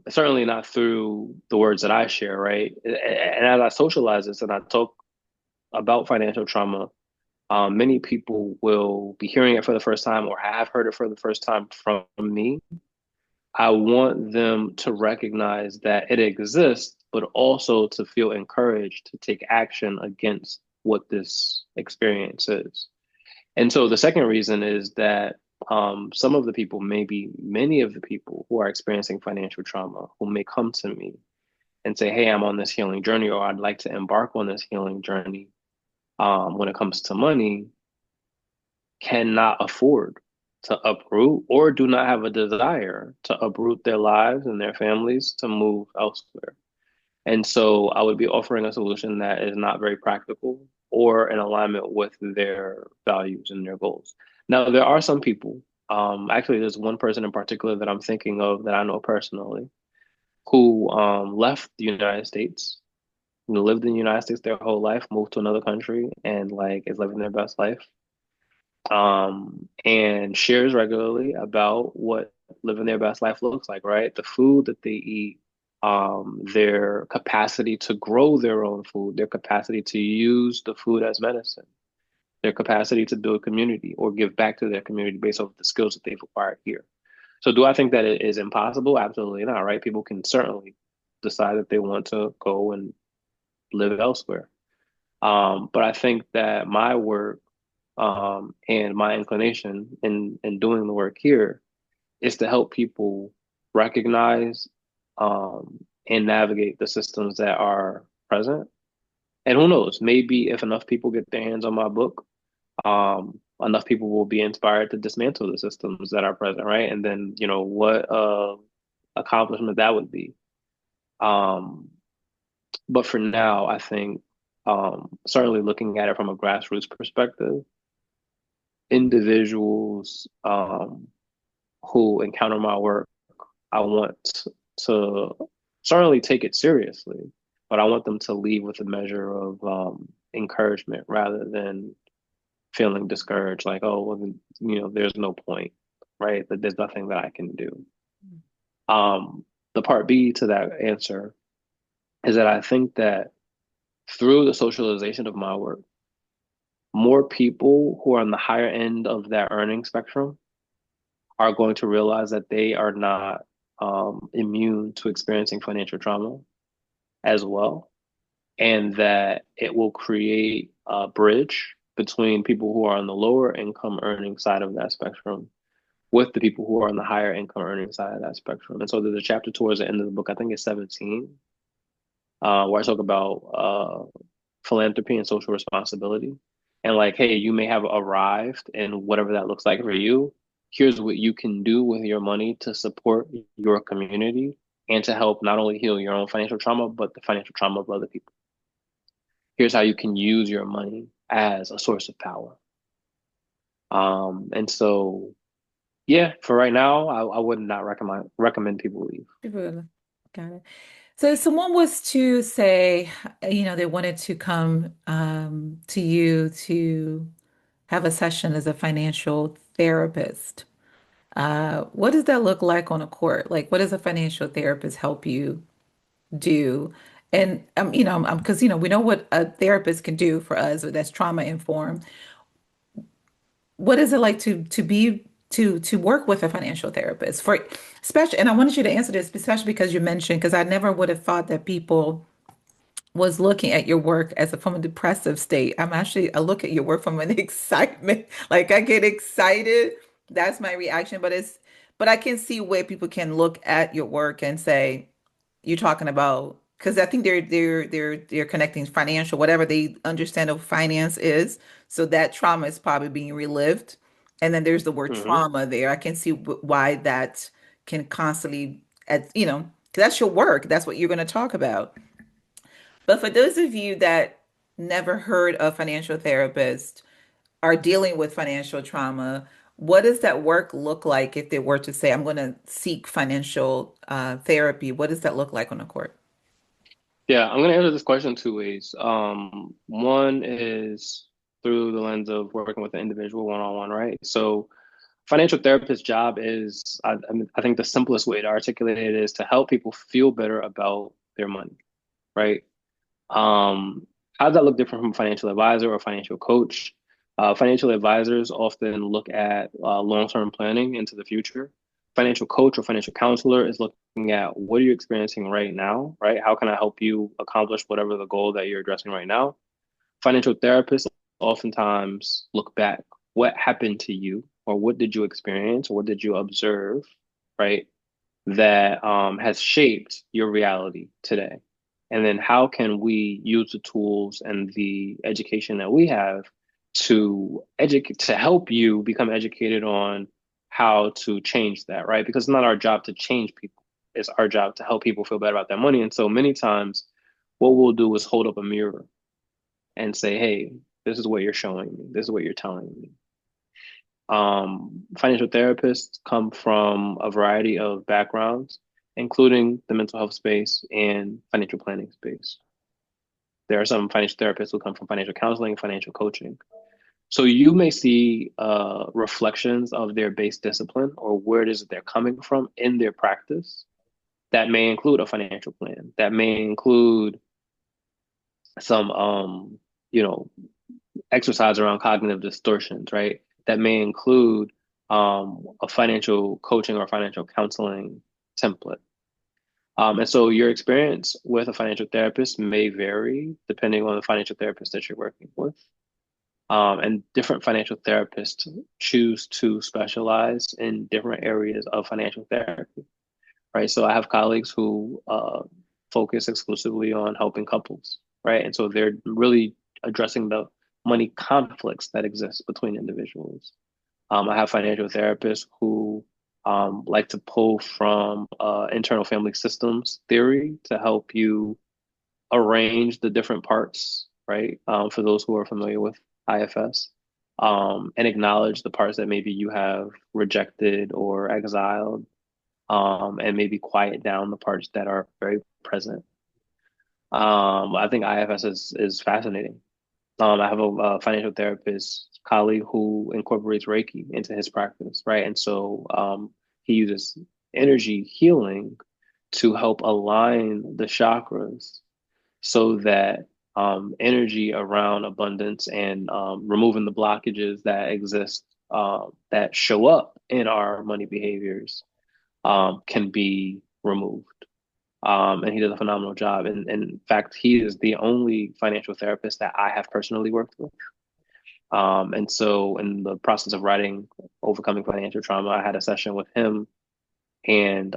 Certainly not through the words that I share, right? And as I socialize this and I talk about financial trauma, many people will be hearing it for the first time or have heard it for the first time from me. I want them to recognize that it exists, but also to feel encouraged to take action against what this experience is. And so the second reason is that some of the people, maybe many of the people who are experiencing financial trauma, who may come to me and say, "Hey, I'm on this healing journey," or "I'd like to embark on this healing journey," when it comes to money, cannot afford to uproot or do not have a desire to uproot their lives and their families to move elsewhere. And so I would be offering a solution that is not very practical or in alignment with their values and their goals. Now, there are some people, actually, there's one person in particular that I'm thinking of that I know personally who left the United States, lived in the United States their whole life, moved to another country, and like is living their best life, and shares regularly about what living their best life looks like, right? The food that they eat, their capacity to grow their own food, their capacity to use the food as medicine, their capacity to build community or give back to their community based off the skills that they've acquired here. So, do I think that it is impossible? Absolutely not, right? People can certainly decide that they want to go and live elsewhere. But I think that my work and my inclination in doing the work here is to help people recognize and navigate the systems that are present. And who knows, maybe if enough people get their hands on my book, enough people will be inspired to dismantle the systems that are present, right? And then, what accomplishment that would be. Um, but for now, I think certainly looking at it from a grassroots perspective, individuals who encounter my work, I want to certainly take it seriously, but I want them to leave with a measure of encouragement rather than feeling discouraged, like, oh, well, there's no point, right? That there's nothing that I can do. The part B to that answer is that I think that through the socialization of my work, more people who are on the higher end of that earning spectrum are going to realize that they are not immune to experiencing financial trauma as well, and that it will create a bridge between people who are on the lower income earning side of that spectrum with the people who are on the higher income earning side of that spectrum. And so there's a chapter towards the end of the book, I think it's 17, where I talk about philanthropy and social responsibility. and like, hey, you may have arrived and whatever that looks like for you. Here's what you can do with your money to support your community and to help not only heal your own financial trauma, but the financial trauma of other people. Here's how you can use your money as a source of power. And so, yeah, for right now, I would not recommend people leave. People got it. So if someone was to say, they wanted to come to you to have a session as a financial therapist, what does that look like on a court? Like, what does a financial therapist help you do? And because we know what a therapist can do for us that's trauma informed. What is it like to work with a financial therapist for especially, and I wanted you to answer this, especially because you mentioned, because I never would have thought that people was looking at your work as a from a depressive state. I look at your work from an excitement. Like I get excited. That's my reaction. But I can see where people can look at your work and say, you're talking about, because I think they're connecting financial, whatever they understand of finance is. So that trauma is probably being relived. And then there's the word Hmm. trauma there. I can see why that can constantly, 'cause that's your work. That's what you're going to talk about. But for those of you that never heard of financial therapist, are dealing with financial trauma, what does that work look like if they were to say, I'm going to seek financial therapy? What does that look like on the court? Yeah, I'm going to answer this question two ways. One is through the lens of working with an individual one-on-one, right? So, financial therapist's job is, I think the simplest way to articulate it is to help people feel better about their money, right? Um, how does that look different from a financial advisor or financial coach? Financial advisors often look at long-term planning into the future. Financial coach or financial counselor is looking at what are you experiencing right now, right? How can I help you accomplish whatever the goal that you're addressing right now? Financial therapists oftentimes look back. What happened to you, or what did you experience, or what did you observe, right? That has shaped your reality today. And then how can we use the tools and the education that we have to educate, to help you become educated on how to change that, right? Because it's not our job to change people. It's our job to help people feel better about their money. And so many times what we'll do is hold up a mirror and say, hey, this is what you're showing me. This is what you're telling me. Financial therapists come from a variety of backgrounds, including the mental health space and financial planning space. There are some financial therapists who come from financial counseling, financial coaching. So you may see reflections of their base discipline or where it is that they're coming from in their practice. That may include a financial plan. That may include some, you know, exercise around cognitive distortions, right? That may include a financial coaching or financial counseling template. And so your experience with a financial therapist may vary depending on the financial therapist that you're working with. And different financial therapists choose to specialize in different areas of financial therapy, right? So I have colleagues who focus exclusively on helping couples, right? And so they're really addressing the money conflicts that exist between individuals. I have financial therapists who like to pull from internal family systems theory to help you arrange the different parts, right? For those who are familiar with IFS, and acknowledge the parts that maybe you have rejected or exiled, and maybe quiet down the parts that are very present. I think IFS is fascinating. I have a financial therapist colleague who incorporates Reiki into his practice, right? And so he uses energy healing to help align the chakras so that energy around abundance and removing the blockages that exist that show up in our money behaviors can be removed. And he does a phenomenal job. And in fact, he is the only financial therapist that I have personally worked with. And so, in the process of writing Overcoming Financial Trauma, I had a session with him and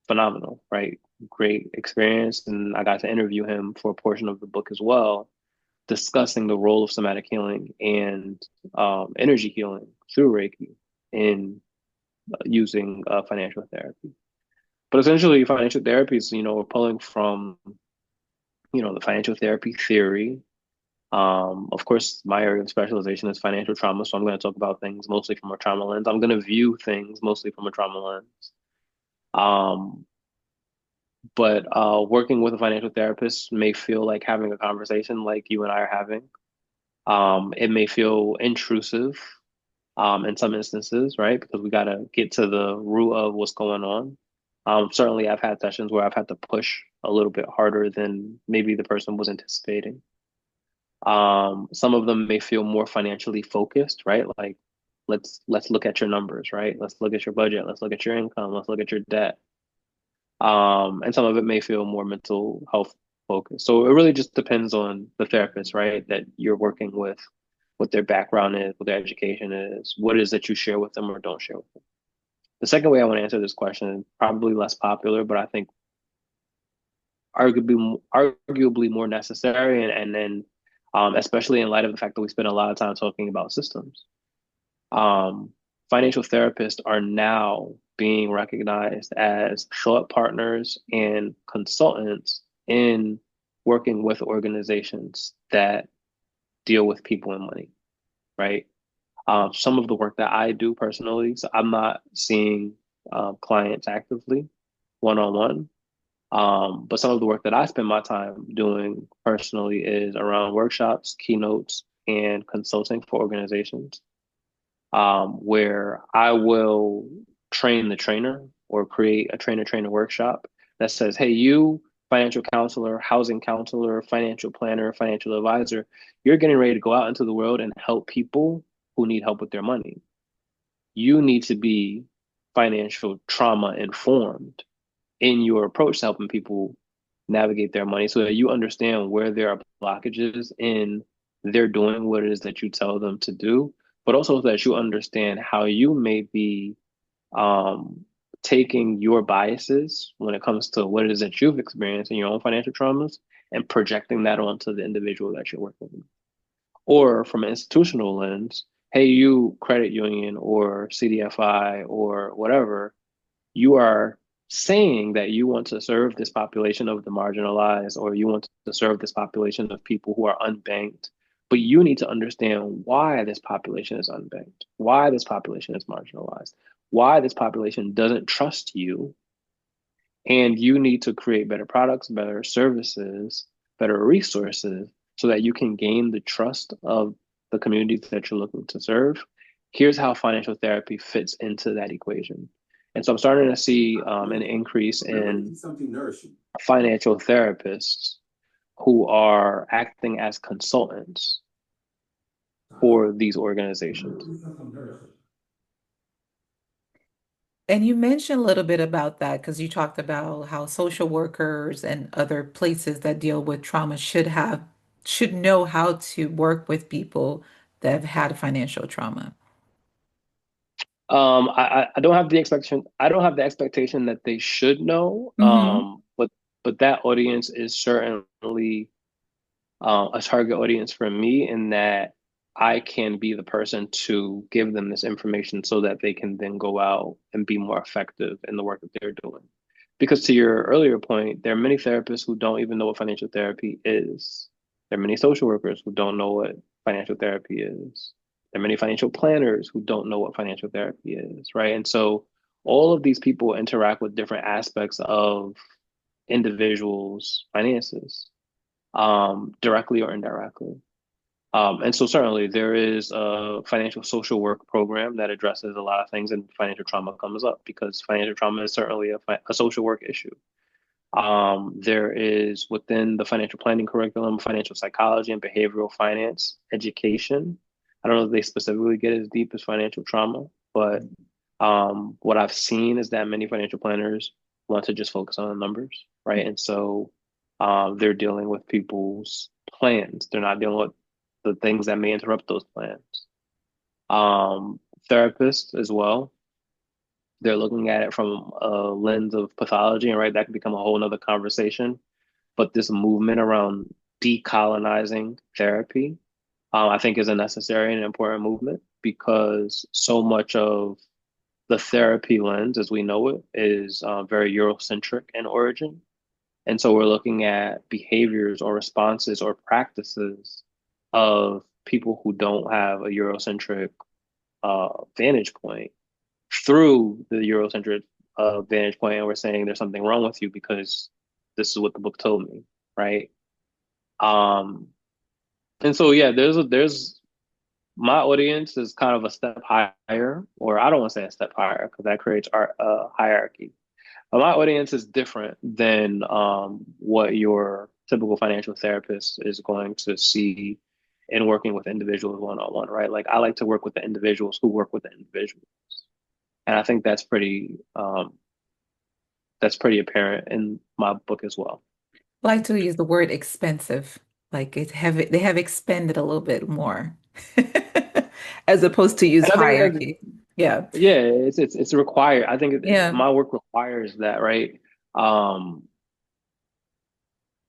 phenomenal, right? Great experience. And I got to interview him for a portion of the book as well. discussing the role of somatic healing and energy healing through Reiki in using financial therapy. But essentially, financial therapy is, we're pulling from, the financial therapy theory. Of course, my area of specialization is financial trauma, so I'm going to talk about things mostly from a trauma lens. I'm going to view things mostly from a trauma lens. Um, but working with a financial therapist may feel like having a conversation like you and I are having. It may feel intrusive in some instances, right? Because we got to get to the root of what's going on. Certainly, I've had sessions where I've had to push a little bit harder than maybe the person was anticipating. Some of them may feel more financially focused, right? Like, let's look at your numbers, right? Let's look at your budget. Let's look at your income. Let's look at your debt. And some of it may feel more mental health focused. So it really just depends on the therapist, right? That you're working with, what their background is, what their education is, what it is that you share with them or don't share with them. The second way I want to answer this question, probably less popular, but I think arguably more necessary, and then especially in light of the fact that we spend a lot of time talking about systems. Um, Financial therapists are now being recognized as thought partners and consultants in working with organizations that deal with people and money, right? Some of the work that I do personally, so I'm not seeing clients actively one on one. But some of the work that I spend my time doing personally is around workshops, keynotes, and consulting for organizations, where I will train the trainer or create a trainer workshop that says, hey, you, financial counselor, housing counselor, financial planner, financial advisor, you're getting ready to go out into the world and help people who need help with their money. You need to be financial trauma informed in your approach to helping people navigate their money so that you understand where there are blockages in their doing what it is that you tell them to do, but also so that you understand how you may be um, taking your biases when it comes to what it is that you've experienced in your own financial traumas and projecting that onto the individual that you're working with. Or from an institutional lens, hey, you credit union or CDFI or whatever, you are saying that you want to serve this population of the marginalized, or you want to serve this population of people who are unbanked, but you need to understand why this population is unbanked, why this population is marginalized, why this population doesn't trust you, and you need to create better products, better services, better resources so that you can gain the trust of the communities that you're looking to serve. Here's how financial therapy fits into that equation. And so I'm starting to see an increase in financial therapists who are acting as consultants for these organizations. And you mentioned a little bit about that because you talked about how social workers and other places that deal with trauma should know how to work with people that have had financial trauma. I don't have the expectation. I don't have the expectation that they should know. Hmm. But that audience is certainly a target audience for me in that I can be the person to give them this information so that they can then go out and be more effective in the work that they're doing. Because to your earlier point, there are many therapists who don't even know what financial therapy is. There are many social workers who don't know what financial therapy is. There are many financial planners who don't know what financial therapy is, right? And so all of these people interact with different aspects of individuals' finances, directly or indirectly. And so certainly there is a financial social work program that addresses a lot of things, and financial trauma comes up because financial trauma is certainly a social work issue. There is within the financial planning curriculum, financial psychology and behavioral finance education. I don't know if they specifically get as deep as financial trauma, but what I've seen is that many financial planners want to just focus on the numbers, right? And so they're dealing with people's plans. They're not dealing with the things that may interrupt those plans. Um, Therapists as well, they're looking at it from a lens of pathology, and right, that can become a whole nother conversation. But this movement around decolonizing therapy, I think is a necessary and important movement because so much of the therapy lens, as we know it, is very Eurocentric in origin. And so we're looking at behaviors or responses or practices of people who don't have a Eurocentric vantage point through the Eurocentric vantage point, and we're saying there's something wrong with you because this is what the book told me, right? Um, and so yeah, there's my audience is kind of a step higher, or I don't want to say a step higher because that creates our hierarchy. But my audience is different than what your typical financial therapist is going to see in working with individuals one on one, right? Like I like to work with the individuals who work with the individuals, and I think that's pretty apparent in my book as well. I like to use the word expensive. Like they have expended a little bit more as opposed to use And I think hierarchy. Yeah. yeah, it's required. I think Yeah. my work requires that, right? Um,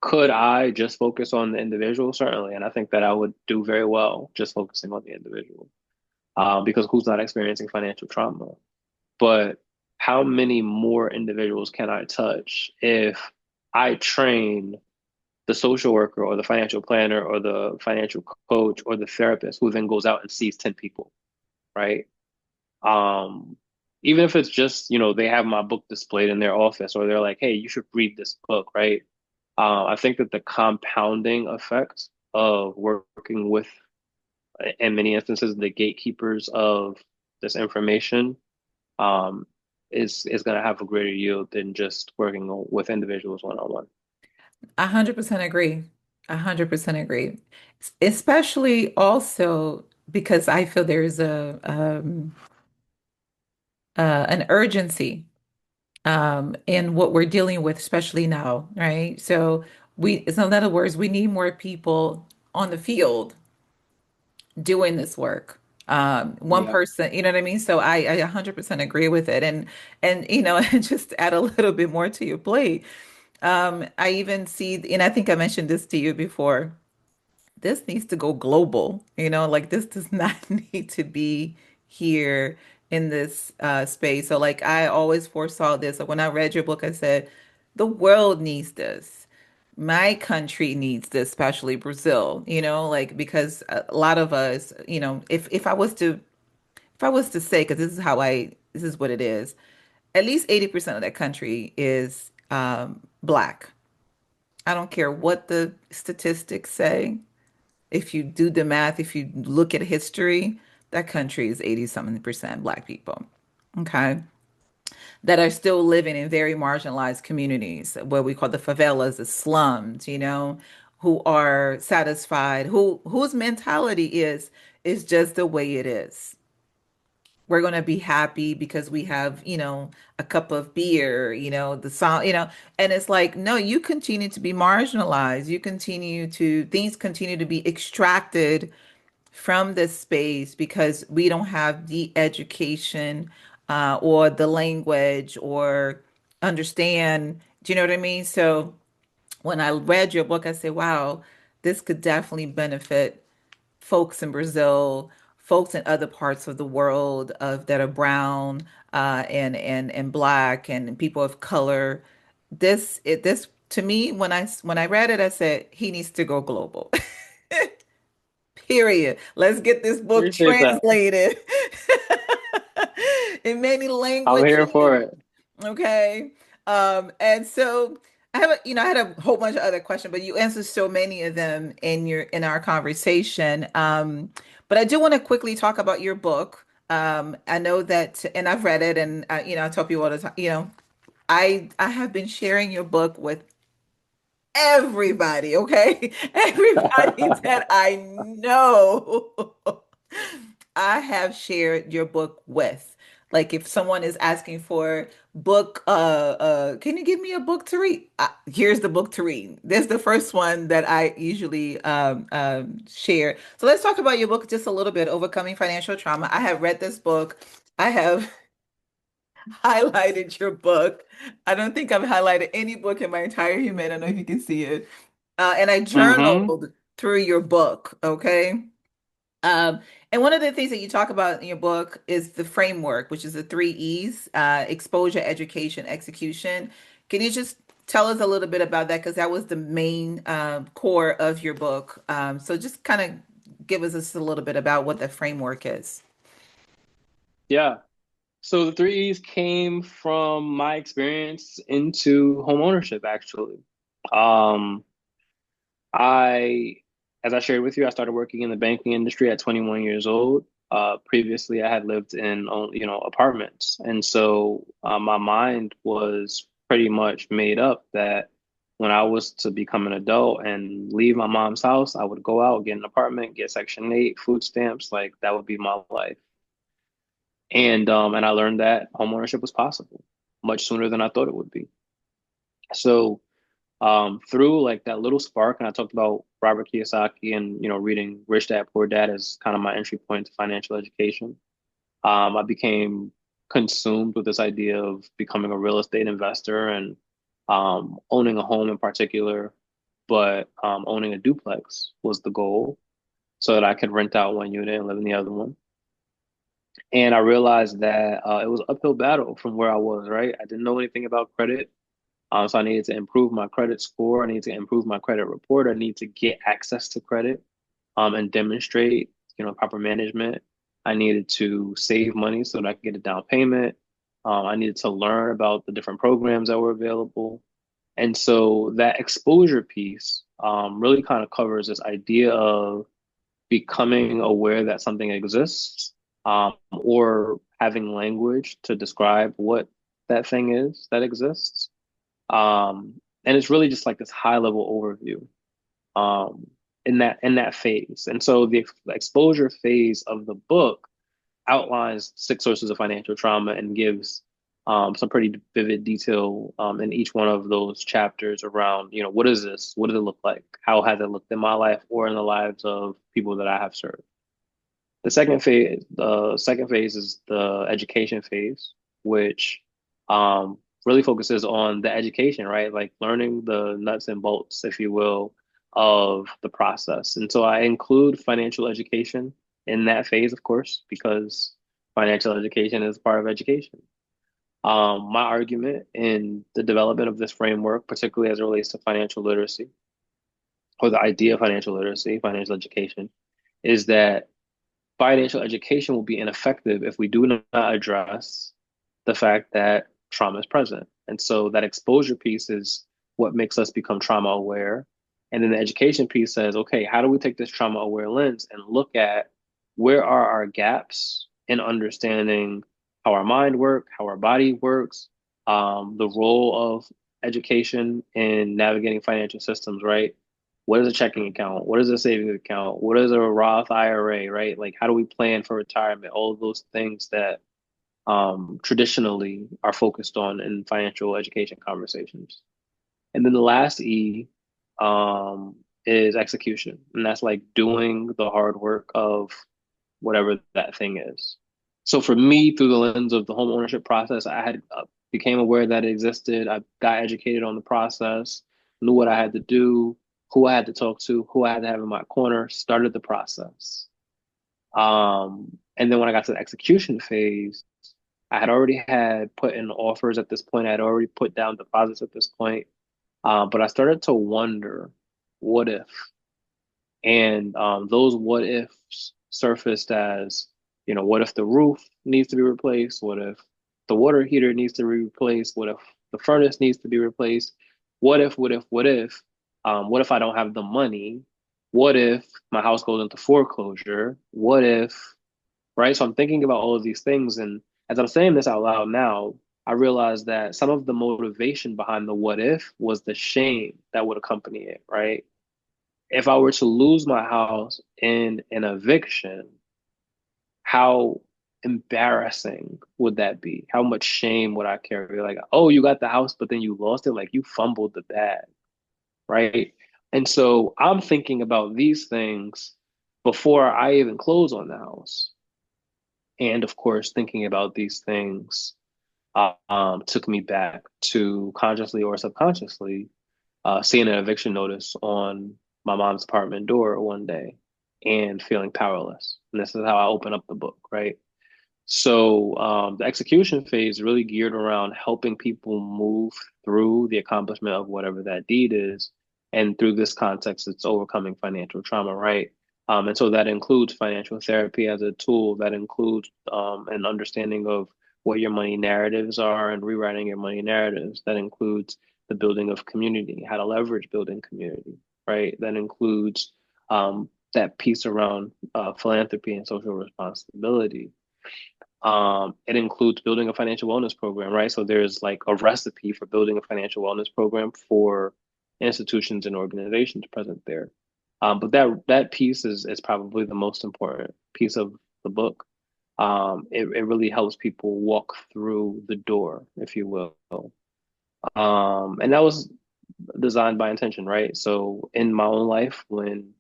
could I just focus on the individual? Certainly, and I think that I would do very well just focusing on the individual, because who's not experiencing financial trauma? But how many more individuals can I touch if I train the social worker or the financial planner or the financial coach or the therapist who then goes out and sees 10 people, right? Um, Even if it's just, they have my book displayed in their office or they're like, hey, you should read this book, right? I think that the compounding effect of working with, in many instances, the gatekeepers of this information, um, is going to have a greater yield than just working with individuals one on one. 100% agree. 100% agree. Especially also because I feel there's an urgency in what we're dealing with, especially now, right? So in other words, we need more people on the field doing this work. One Yeah. person, you know what I mean? So I 100% agree with it. And and just to add a little bit more to your plate. I even see, and I think I mentioned this to you before. This needs to go global, like this does not need to be here in this space. So like I always foresaw this. So when I read your book, I said, the world needs this. My country needs this, especially Brazil, like because a lot of us, if I was to say, because this is what it is, at least 80% of that country is Black. I don't care what the statistics say. If you do the math, if you look at history, that country is 80 something percent Black people. Okay. That are still living in very marginalized communities, what we call the favelas, the slums, who are satisfied, whose mentality is just the way it is. We're going to be happy because we have, a cup of beer, the song, and it's like, no, you continue to be marginalized. Things continue to be extracted from this space because we don't have the education or the language or understand. Do you know what I mean? So when I read your book, I said, wow, this could definitely benefit folks in Brazil, folks in other parts of the world of that are brown and black and people of color. This to me, when I read it, I said he needs to go global. Period. Let's get this book Appreciate that. translated in many I'm here for languages. it. Okay. And so I had a whole bunch of other questions, but you answered so many of them in our conversation. But I do want to quickly talk about your book. I know that, and I've read it, and I tell people all the time, I have been sharing your book with everybody, okay? Everybody that I know, I have shared your book with. Like if someone is asking for book, can you give me a book to read? Here's the book to read. This is the first one that I usually share. So let's talk about your book just a little bit, Overcoming Financial Trauma. I have read this book. I have highlighted your book. I don't think I've highlighted any book in my entire human. I don't know if you can see it. and I Mm-hmm. journaled through your book. Okay. Um, and one of the things that you talk about in your book is the framework, which is the three E's, exposure, education, execution. Can you just tell us a little bit about that? Because that was the main core of your book. So just kind of give us just a little bit about what the framework is. Yeah. So the three E's came from my experience into home ownership, actually. Um, I, as I shared with you, I started working in the banking industry at 21 years old. Previously, I had lived in, apartments, and so my mind was pretty much made up that when I was to become an adult and leave my mom's house, I would go out, get an apartment, get Section 8, food stamps, like that would be my life. And I learned that homeownership was possible much sooner than I thought it would be. So through like that little spark, and I talked about Robert Kiyosaki and reading Rich Dad Poor Dad as kind of my entry point to financial education. I became consumed with this idea of becoming a real estate investor and owning a home in particular, but owning a duplex was the goal so that I could rent out one unit and live in the other one. And I realized that it was an uphill battle from where I was, right? I didn't know anything about credit. So I needed to improve my credit score. I needed to improve my credit report. I need to get access to credit and demonstrate, proper management. I needed to save money so that I could get a down payment. I needed to learn about the different programs that were available. And so that exposure piece really kind of covers this idea of becoming aware that something exists, or having language to describe what that thing is that exists. And it's really just like this high level overview um, in that phase. And so the exposure phase of the book outlines 6 sources of financial trauma and gives some pretty vivid detail in each one of those chapters around, what is this? What does it look like? How has it looked in my life or in the lives of people that I have served? The second phase is the education phase, which really focuses on the education, right? Like learning the nuts and bolts, if you will, of the process. And so I include financial education in that phase, of course, because financial education is part of education. My argument in the development of this framework, particularly as it relates to financial literacy or the idea of financial literacy, financial education, is that financial education will be ineffective if we do not address the fact that trauma is present. And so that exposure piece is what makes us become trauma aware. And then the education piece says, okay, how do we take this trauma aware lens and look at where are our gaps in understanding how our mind works, how our body works, the role of education in navigating financial systems, right? What is a checking account? What is a savings account? What is a Roth IRA, right? Like, how do we plan for retirement? All of those things that traditionally are focused on in financial education conversations. And then the last E um, is execution. And that's like doing the hard work of whatever that thing is. So for me, through the lens of the home ownership process, I had became aware that it existed. I got educated on the process, knew what I had to do, who I had to talk to, who I had to have in my corner, started the process. And then when I got to the execution phase, I had already had put in offers at this point. I had already put down deposits at this point. But I started to wonder, what if? And those what ifs surfaced as, what if the roof needs to be replaced? What if the water heater needs to be replaced? What if the furnace needs to be replaced? What if, what if, what if? What if I don't have the money? What if my house goes into foreclosure? What if, right? So I'm thinking about all of these things. And as I'm saying this out loud now, I realize that some of the motivation behind the what if was the shame that would accompany it, right? If I were to lose my house in an eviction, how embarrassing would that be? How much shame would I carry? Like, oh, you got the house, but then you lost it. Like you fumbled the bag, right? And so I'm thinking about these things before I even close on the house. And of course, thinking about these things took me back to consciously or subconsciously seeing an eviction notice on my mom's apartment door one day and feeling powerless. And this is how I open up the book, right? So the execution phase really geared around helping people move through the accomplishment of whatever that deed is. And through this context, it's overcoming financial trauma, right? And so that includes financial therapy as a tool, that includes an understanding of what your money narratives are and rewriting your money narratives. That includes the building of community, how to leverage building community, right? That includes that piece around philanthropy and social responsibility. It includes building a financial wellness program, right? So there's like a recipe for building a financial wellness program for institutions and organizations present there. But that piece is probably the most important piece of the book. It really helps people walk through the door, if you will. And that was designed by intention, right? So in my own life, when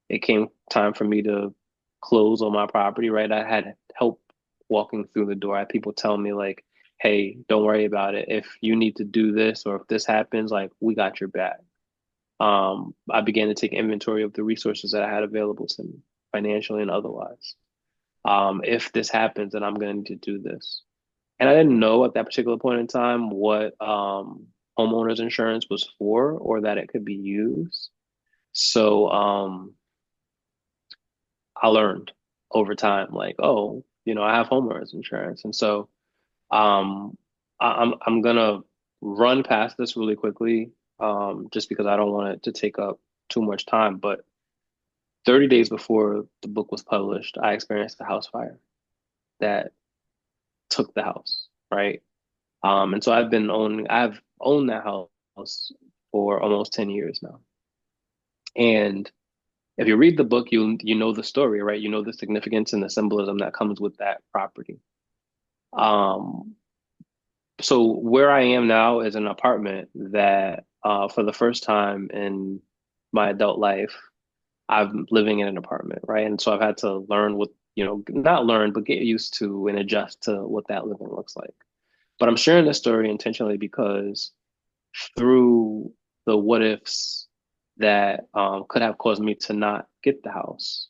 it came time for me to close on my property, right, I had help walking through the door. I had people tell me like, "Hey, don't worry about it. If you need to do this or if this happens, like we got your back." I began to take inventory of the resources that I had available to me, financially and otherwise. If this happens, then I'm going to need to do this. And I didn't know at that particular point in time what homeowners insurance was for or that it could be used. So I learned over time, like, oh, I have homeowners insurance. And so um, I'm gonna run past this really quickly, just because I don't want it to take up too much time. But 30 days before the book was published, I experienced a house fire that took the house, right? And so I've owned that house for almost 10 years now. And if you read the book, you know the story, right? You know the significance and the symbolism that comes with that property. Um, so where I am now is an apartment that, for the first time in my adult life, I'm living in an apartment, right? And so I've had to learn not learn, but get used to and adjust to what that living looks like. But I'm sharing this story intentionally because through the what ifs that could have caused me to not get the house,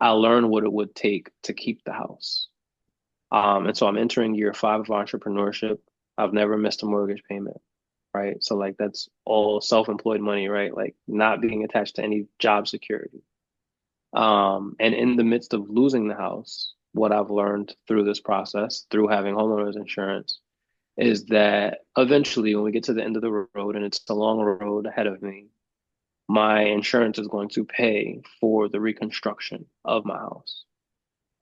I learned what it would take to keep the house. And so I'm entering year 5 of entrepreneurship. I've never missed a mortgage payment, right? So like that's all self-employed money, right? Like not being attached to any job security. And in the midst of losing the house, what I've learned through this process, through having homeowners insurance, is that eventually when we get to the end of the road and it's a long road ahead of me, my insurance is going to pay for the reconstruction of my house.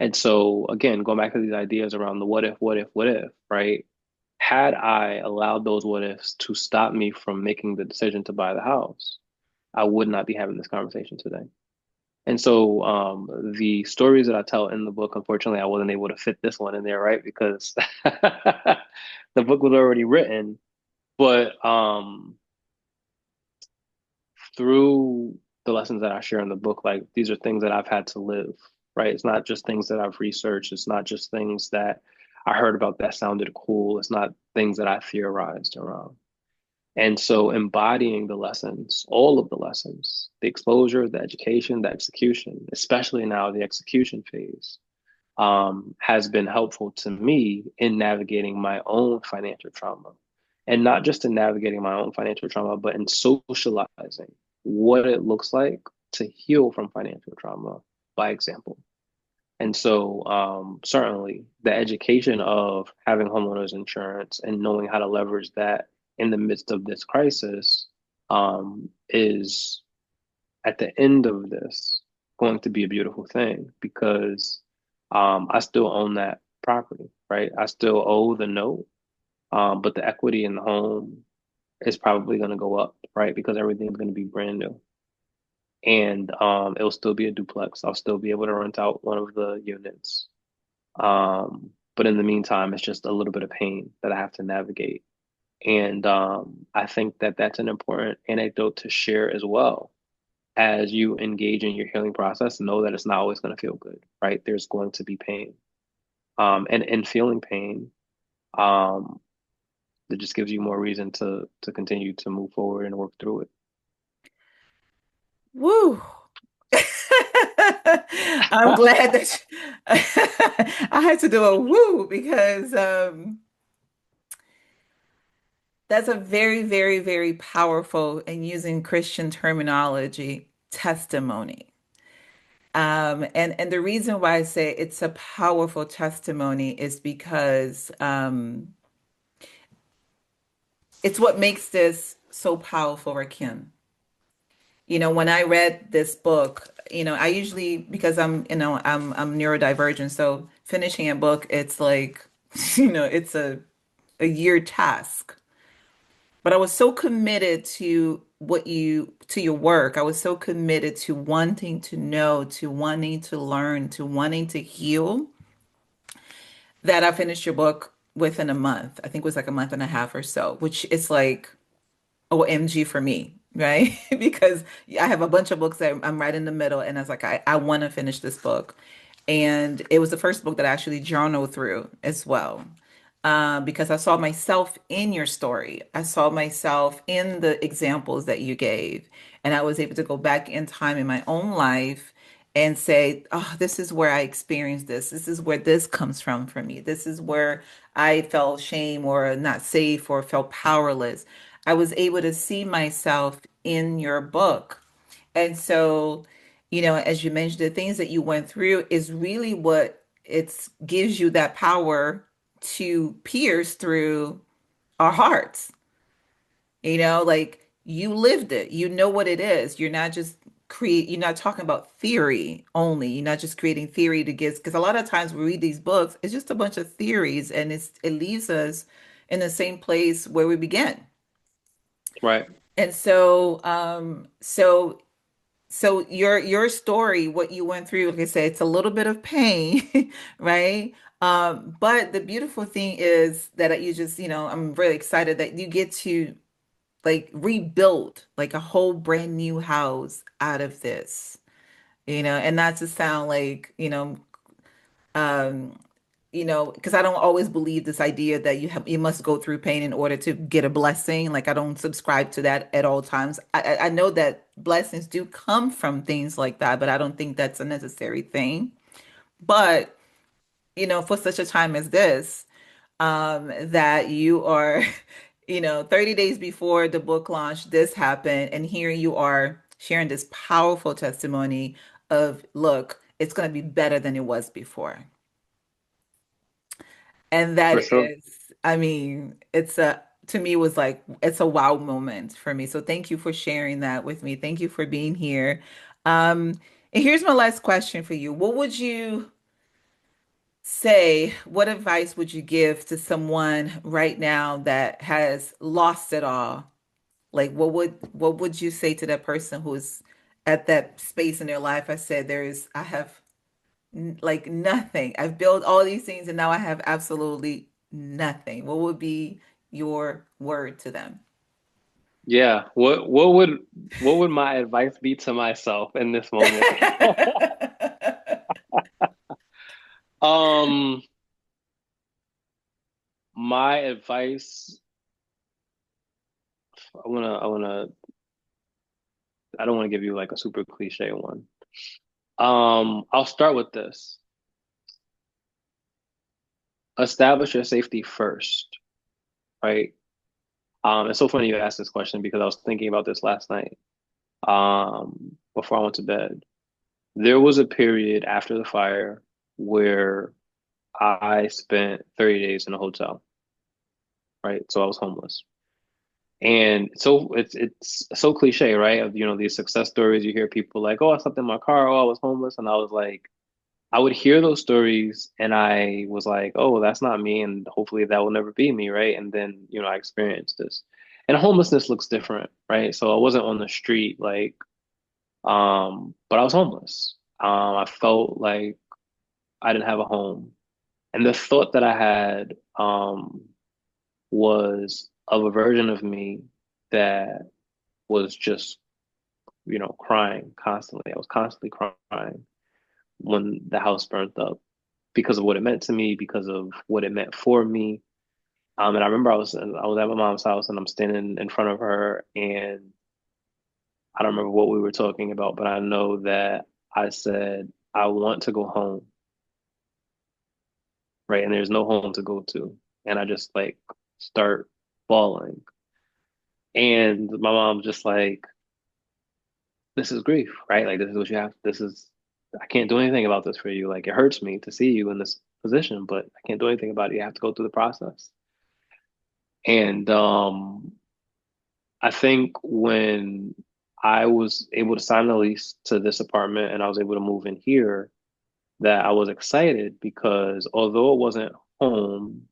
And so again, going back to these ideas around the what if, what if, what if, right? Had I allowed those what ifs to stop me from making the decision to buy the house, I would not be having this conversation today. And so the stories that I tell in the book, unfortunately, I wasn't able to fit this one in there, right? Because the book was already written. But through the lessons that I share in the book, like these are things that I've had to live, right? It's not just things that I've researched. It's not just things that I heard about that sounded cool. It's not things that I theorized around. And so embodying the lessons, all of the lessons, the exposure, the education, the execution, especially now the execution phase, has been helpful to me in navigating my own financial trauma. And not just in navigating my own financial trauma, but in socializing what it looks like to heal from financial trauma by example. And so, certainly, the education of having homeowners insurance and knowing how to leverage that in the midst of this crisis is at the end of this going to be a beautiful thing because I still own that property, right? I still owe the note, but the equity in the home is probably going to go up, right? Because everything's going to be brand new. And it'll still be a duplex. I'll still be able to rent out one of the units. But in the meantime, it's just a little bit of pain that I have to navigate. And I think that that's an important anecdote to share as well. As you engage in your healing process, know that it's not always going to feel good, right? There's going to be pain. And in feeling pain, um, It just gives you more reason to continue to move forward and work through it. Woo. I'm glad that I had to do a woo because that's a very, very, very powerful and using Christian terminology testimony. And the reason why I say it's a powerful testimony is because it's what makes this so powerful, Rakim. When I read this book, I usually because I'm neurodivergent, so finishing a book, it's like, it's a year task. But I was so committed to to your work. I was so committed to wanting to know, to wanting to learn, to wanting to heal that I finished your book within a month. I think it was like a month and a half or so, which is like OMG for me, right? Because I have a bunch of books that I'm right in the middle, and I was like, I want to finish this book. And it was the first book that I actually journaled through as well. Because I saw myself in your story. I saw myself in the examples that you gave. And I was able to go back in time in my own life and say, oh, this is where I experienced this. This is where this comes from for me. This is where I felt shame or not safe or felt powerless. I was able to see myself in your book. And so, as you mentioned, the things that you went through is really what it gives you that power to pierce through our hearts. Like you lived it. You know what it is. You're not talking about theory only. You're not just creating theory to get, because a lot of times we read these books, it's just a bunch of theories and it leaves us in the same place where we began. Right. And so your story, what you went through, like I said, it's a little bit of pain, right? But the beautiful thing is that you just, I'm really excited that you get to like rebuild like a whole brand new house out of this, and not to sound like, um, because I don't always believe this idea that you must go through pain in order to get a blessing. Like I don't subscribe to that at all times. I know that blessings do come from things like that, but I don't think that's a necessary thing. But for such a time as this, that you are, 30 days before the book launch, this happened, and here you are sharing this powerful testimony of, look, it's going to be better than it was before. And that For sure. is, I mean, to me, was like, it's a wow moment for me. So thank you for sharing that with me. Thank you for being here. Um, and here's my last question for you. What would you say, what advice would you give to someone right now that has lost it all? Like, what would you say to that person who's at that space in their life? I have like nothing. I've built all these things and now I have absolutely nothing. What would be your word to them? Yeah. What would my advice be to myself in this moment? Um, my advice, I don't want to give you like a super cliche one. I'll start with this. Establish your safety first, right? It's so funny you asked this question because I was thinking about this last night, before I went to bed. There was a period after the fire where I spent 30 days in a hotel, right? So I was homeless. And so it's so cliche, right? Of these success stories, you hear people like, "Oh, I slept in my car, oh, I was homeless." And I was like, I would hear those stories and I was like, "Oh, that's not me, and hopefully that will never be me," right? And then, I experienced this. And homelessness looks different, right? So I wasn't on the street like, but I was homeless. I felt like I didn't have a home. And the thought that I had was of a version of me that was just, crying constantly. I was constantly crying when the house burnt up because of what it meant to me, because of what it meant for me. And I remember I was at my mom's house and I'm standing in front of her and I don't remember what we were talking about, but I know that I said I want to go home, right? And there's no home to go to. And I just like start bawling. And my mom's just like, this is grief, right? Like this is what you have. This is I can't do anything about this for you. Like it hurts me to see you in this position, but I can't do anything about it. You have to go through the process. And I think when I was able to sign the lease to this apartment and I was able to move in here, that I was excited because although it wasn't home,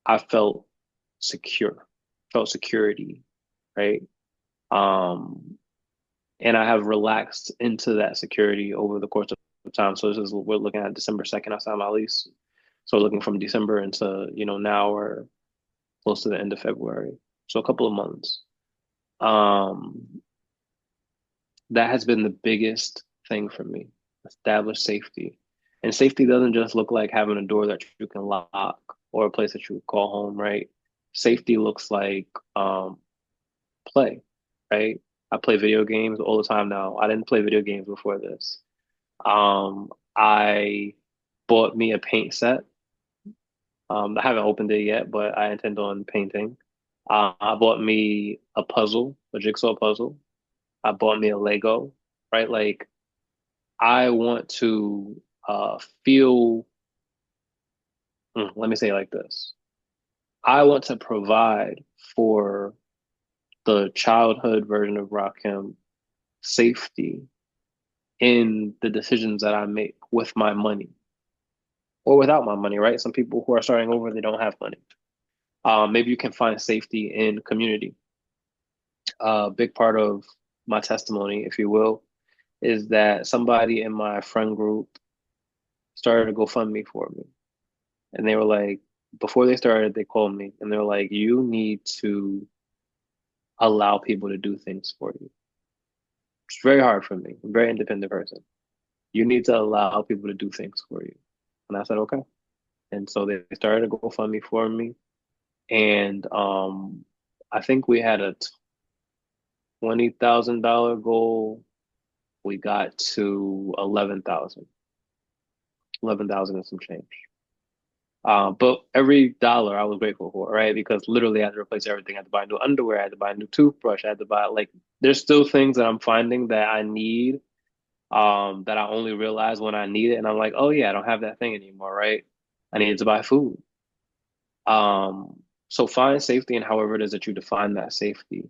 I felt secure, felt security, right? Um, and I have relaxed into that security over the course of time. So this is we're looking at December 2nd, I signed my lease. So looking from December into, now we're close to the end of February. So a couple of months. Um, that has been the biggest thing for me. Establish safety. And safety doesn't just look like having a door that you can lock or a place that you would call home, right? Safety looks like play, right? I play video games all the time now. I didn't play video games before this. I bought me a paint set. I haven't opened it yet, but I intend on painting. I bought me a puzzle, a jigsaw puzzle. I bought me a Lego, right? Like I want to feel, let me say it like this. I want to provide for the childhood version of Rakim safety in the decisions that I make with my money or without my money, right? Some people who are starting over, they don't have money. Maybe you can find safety in community. A big part of my testimony, if you will, is that somebody in my friend group started a GoFundMe for me. And they were like, before they started, they called me and they were like, you need to allow people to do things for you. It's very hard for me. I'm a very independent person. You need to allow people to do things for you. And I said, okay. And so they started a GoFundMe for me. And I think we had a $20,000 goal. We got to 11,000 and some change. But every dollar I was grateful for, right? Because literally I had to replace everything. I had to buy new underwear, I had to buy a new toothbrush, I had to buy like there's still things that I'm finding that I need, that I only realize when I need it. And I'm like, oh yeah, I don't have that thing anymore, right? I needed to buy food. So find safety in however it is that you define that safety.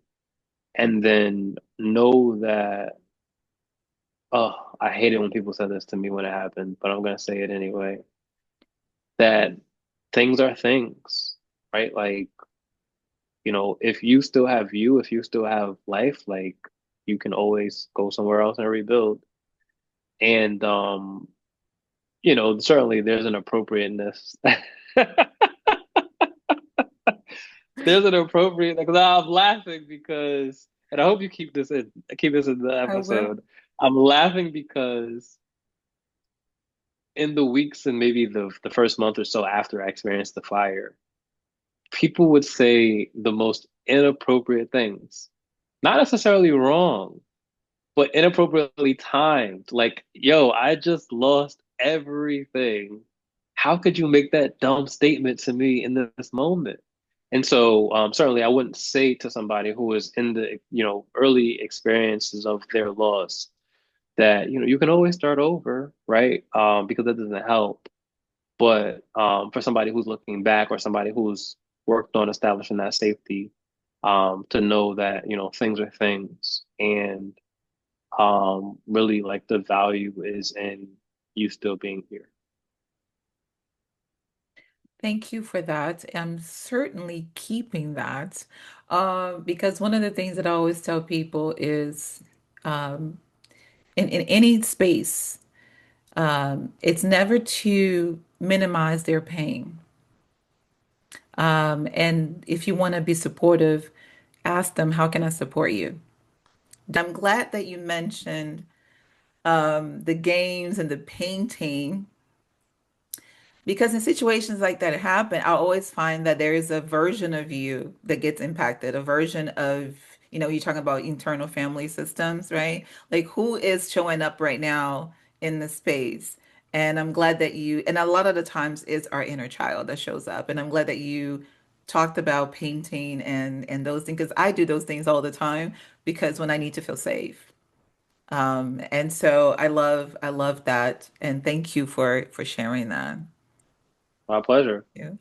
And then know that, oh, I hate it when people say this to me when it happened, but I'm gonna say it anyway, that things are things, right? Like, if you still have you, if you still have life, like you can always go somewhere else and rebuild. And certainly there's an appropriateness. There's an appropriate like I'm laughing because and I hope you keep this in the I will. episode. I'm laughing because in the weeks and maybe the first month or so after I experienced the fire, people would say the most inappropriate things. Not necessarily wrong, but inappropriately timed. Like, yo, I just lost everything. How could you make that dumb statement to me in this moment? And so, certainly, I wouldn't say to somebody who is in the, early experiences of their loss that, you can always start over, right? Because that doesn't help. But for somebody who's looking back or somebody who's worked on establishing that safety, to know that, things are things and really like the value is in you still being here. Thank you for that. I'm certainly keeping that because one of the things that I always tell people is um, in any space, it's never to minimize their pain. And if you want to be supportive, ask them, how can I support you? I'm glad that you mentioned the games and the painting Because in situations like that happen, I always find that there is a version of you that gets impacted, a version of, you're talking about internal family systems, right? Like who is showing up right now in the space? And I'm glad that and a lot of the times it's our inner child that shows up. And I'm glad that you talked about painting and those things, because I do those things all the time because when I need to feel safe. And so I love that. And thank you for sharing that. My pleasure. Yeah.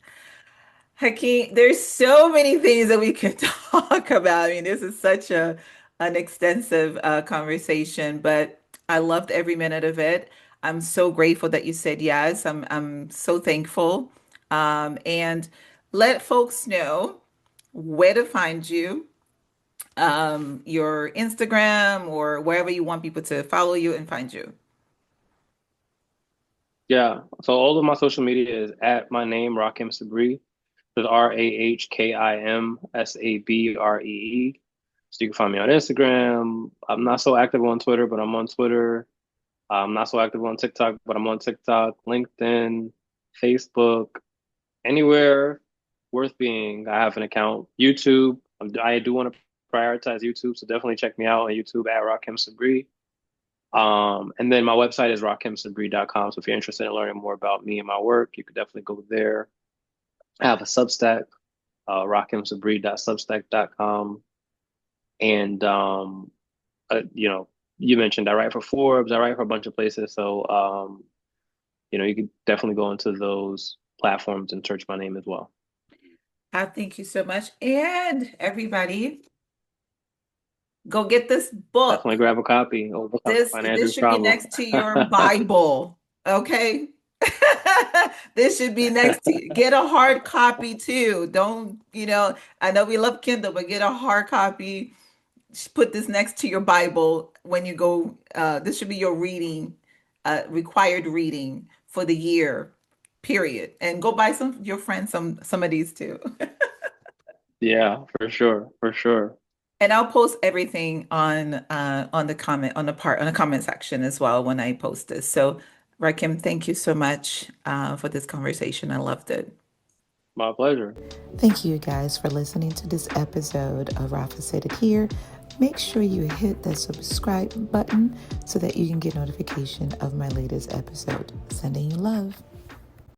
Hakeem, there's so many things that we could talk about. I mean, this is such an extensive conversation, but I loved every minute of it. I'm so grateful that you said yes. I'm so thankful. And let folks know where to find you, your Instagram or wherever you want people to follow you and find you. Yeah. So all of my social media is at my name, Rahkim Sabree. It's RAHKIMSABREE. So you can find me on Instagram. I'm not so active on Twitter, but I'm on Twitter. I'm not so active on TikTok, but I'm on TikTok, LinkedIn, Facebook, anywhere worth being. I have an account. YouTube. I do want to prioritize YouTube, so definitely check me out on YouTube at Rahkim Sabree. And then my website is rahkimsabree.com. So if you're interested in learning more about me and my work, you could definitely go there. I have a Substack, rahkimsabree.substack.com. And you mentioned I write for Forbes, I write for a bunch of places. So you could definitely go into those platforms and search my name as well. I thank you so much. And everybody, go get this Definitely book. grab a copy. Overcome This Financial this should be Trauma. next to your Bible, okay? This should be next to you. Get a hard copy too. Don't, I know we love Kindle, but get a hard copy. Put this next to your Bible when you go. This should be your reading, required reading for the year, period. And go buy your friends some of these too. Yeah, for sure, for sure. And I'll post everything on the comment section as well when I post this. So, Rakim, thank you so much for this conversation. I loved it. My pleasure. Thank you guys for listening to this episode of Rafa Said It Here. Make sure you hit the subscribe button so that you can get notification of my latest episode. Sending you love.